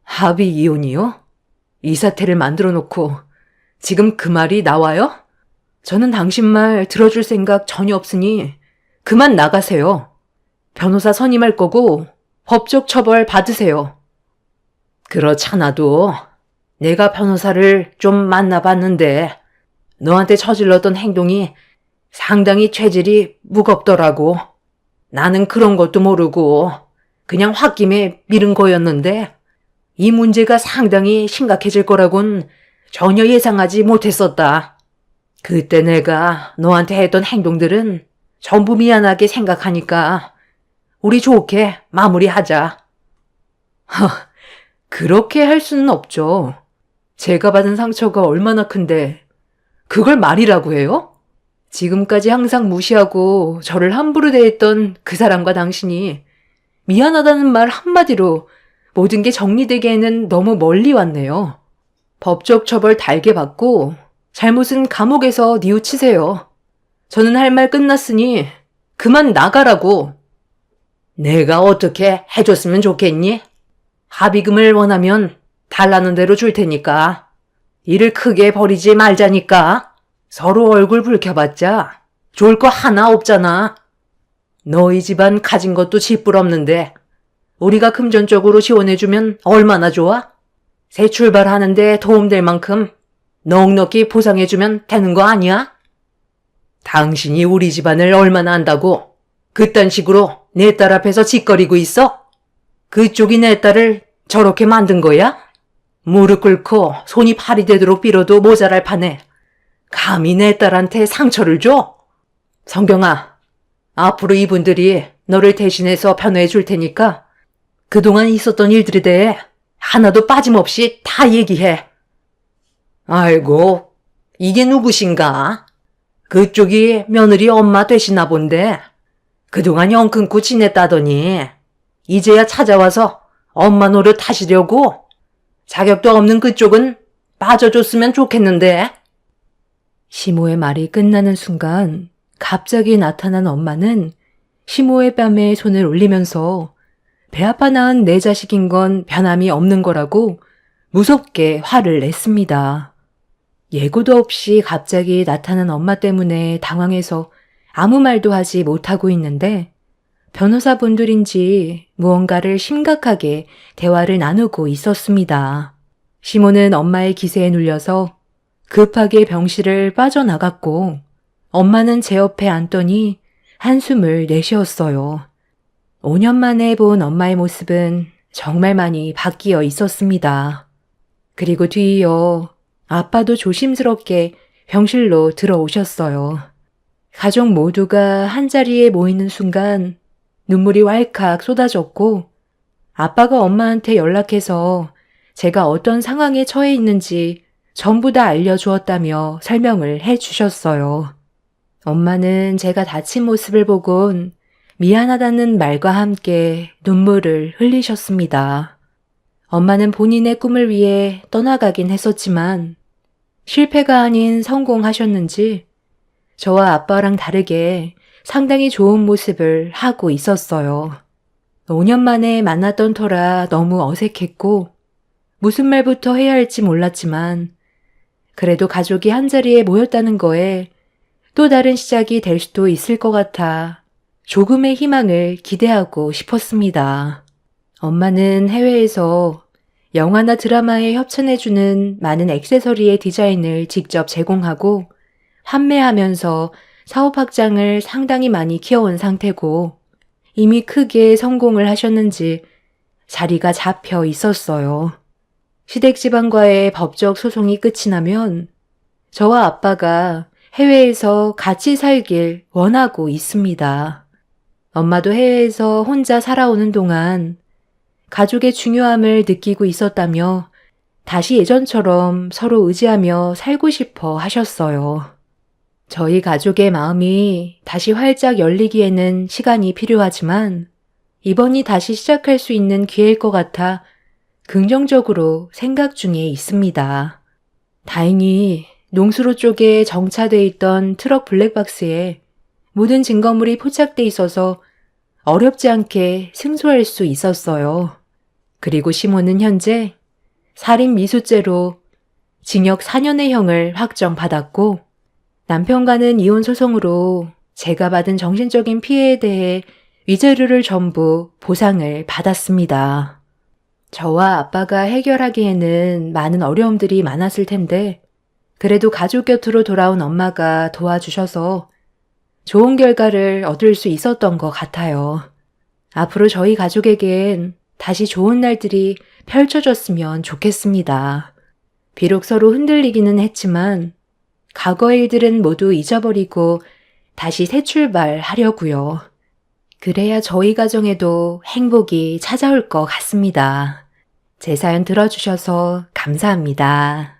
Speaker 1: 합의 이혼이요? 이 사태를 만들어 놓고 지금 그 말이 나와요? 저는 당신 말 들어줄 생각 전혀 없으니 그만 나가세요. 변호사 선임할 거고 법적 처벌 받으세요.
Speaker 2: 그렇잖아도 내가 변호사를 좀 만나봤는데 너한테 저질렀던 행동이 상당히 죄질이 무겁더라고. 나는 그런 것도 모르고 그냥 홧김에 미룬 거였는데 이 문제가 상당히 심각해질 거라곤 전혀 예상하지 못했었다. 그때 내가 너한테 했던 행동들은 전부 미안하게 생각하니까 우리 좋게 마무리하자.
Speaker 1: 그렇게 할 수는 없죠. 제가 받은 상처가 얼마나 큰데 그걸 말이라고 해요? 지금까지 항상 무시하고 저를 함부로 대했던 그 사람과 당신이 미안하다는 말 한마디로 모든 게 정리되기에는 너무 멀리 왔네요. 법적 처벌 달게 받고 잘못은 감옥에서 뉘우치세요. 저는 할 말 끝났으니 그만 나가라고.
Speaker 2: 내가 어떻게 해줬으면 좋겠니? 합의금을 원하면 달라는 대로 줄 테니까 일을 크게 벌이지 말자니까. 서로 얼굴 붉혀봤자 좋을 거 하나 없잖아. 너희 집안 가진 것도 짓부럽는데 우리가 금전적으로 지원해주면 얼마나 좋아? 새 출발하는데 도움될 만큼 넉넉히 보상해주면 되는 거 아니야? 당신이 우리 집안을 얼마나 안다고 그딴 식으로 내 딸 앞에서 짓거리고 있어? 그쪽이 내 딸을 저렇게 만든 거야? 무릎 꿇고 손이 팔이 되도록 빌어도 모자랄 판에 감히 내 딸한테 상처를 줘? 성경아, 앞으로 이분들이 너를 대신해서 변호해 줄 테니까 그동안 있었던 일들에 대해 하나도 빠짐없이 다 얘기해. 아이고, 이게 누구신가? 그쪽이 며느리 엄마 되시나 본데 그동안 영 끊고 지냈다더니 이제야 찾아와서 엄마 노릇 하시려고? 자격도 없는 그쪽은 빠져줬으면 좋겠는데.
Speaker 1: 시모의 말이 끝나는 순간 갑자기 나타난 엄마는 시모의 뺨에 손을 올리면서 배 아파 낳은 내 자식인 건 변함이 없는 거라고 무섭게 화를 냈습니다. 예고도 없이 갑자기 나타난 엄마 때문에 당황해서 아무 말도 하지 못하고 있는데 변호사분들인지 무언가를 심각하게 대화를 나누고 있었습니다. 시모는 엄마의 기세에 눌려서 급하게 병실을 빠져나갔고 엄마는 제 옆에 앉더니 한숨을 내쉬었어요. 5년 만에 본 엄마의 모습은 정말 많이 바뀌어 있었습니다. 그리고 뒤이어 아빠도 조심스럽게 병실로 들어오셨어요. 가족 모두가 한자리에 모이는 순간 눈물이 왈칵 쏟아졌고 아빠가 엄마한테 연락해서 제가 어떤 상황에 처해 있는지 전부 다 알려주었다며 설명을 해 주셨어요. 엄마는 제가 다친 모습을 보곤 미안하다는 말과 함께 눈물을 흘리셨습니다. 엄마는 본인의 꿈을 위해 떠나가긴 했었지만 실패가 아닌 성공하셨는지 저와 아빠랑 다르게 상당히 좋은 모습을 하고 있었어요. 5년 만에 만났던 터라 너무 어색했고 무슨 말부터 해야 할지 몰랐지만 그래도 가족이 한자리에 모였다는 거에 또 다른 시작이 될 수도 있을 것 같아 조금의 희망을 기대하고 싶었습니다. 엄마는 해외에서 영화나 드라마에 협찬해주는 많은 액세서리의 디자인을 직접 제공하고 판매하면서 사업 확장을 상당히 많이 키워온 상태고 이미 크게 성공을 하셨는지 자리가 잡혀 있었어요. 시댁집안과의 법적 소송이 끝이 나면 저와 아빠가 해외에서 같이 살길 원하고 있습니다. 엄마도 해외에서 혼자 살아오는 동안 가족의 중요함을 느끼고 있었다며 다시 예전처럼 서로 의지하며 살고 싶어 하셨어요. 저희 가족의 마음이 다시 활짝 열리기에는 시간이 필요하지만 이번이 다시 시작할 수 있는 기회일 것 같아 긍정적으로 생각 중에 있습니다. 다행히 농수로 쪽에 정차돼 있던 트럭 블랙박스에 모든 증거물이 포착돼 있어서 어렵지 않게 승소할 수 있었어요. 그리고 시몬은 현재 살인 미수죄로 징역 4년의 형을 확정받았고 남편과는 이혼 소송으로 제가 받은 정신적인 피해에 대해 위자료를 전부 보상을 받았습니다. 저와 아빠가 해결하기에는 많은 어려움들이 많았을 텐데 그래도 가족 곁으로 돌아온 엄마가 도와주셔서 좋은 결과를 얻을 수 있었던 것 같아요. 앞으로 저희 가족에겐 다시 좋은 날들이 펼쳐졌으면 좋겠습니다. 비록 서로 흔들리기는 했지만 과거의 일들은 모두 잊어버리고 다시 새 출발하려고요. 그래야 저희 가정에도 행복이 찾아올 것 같습니다. 제 사연 들어주셔서 감사합니다.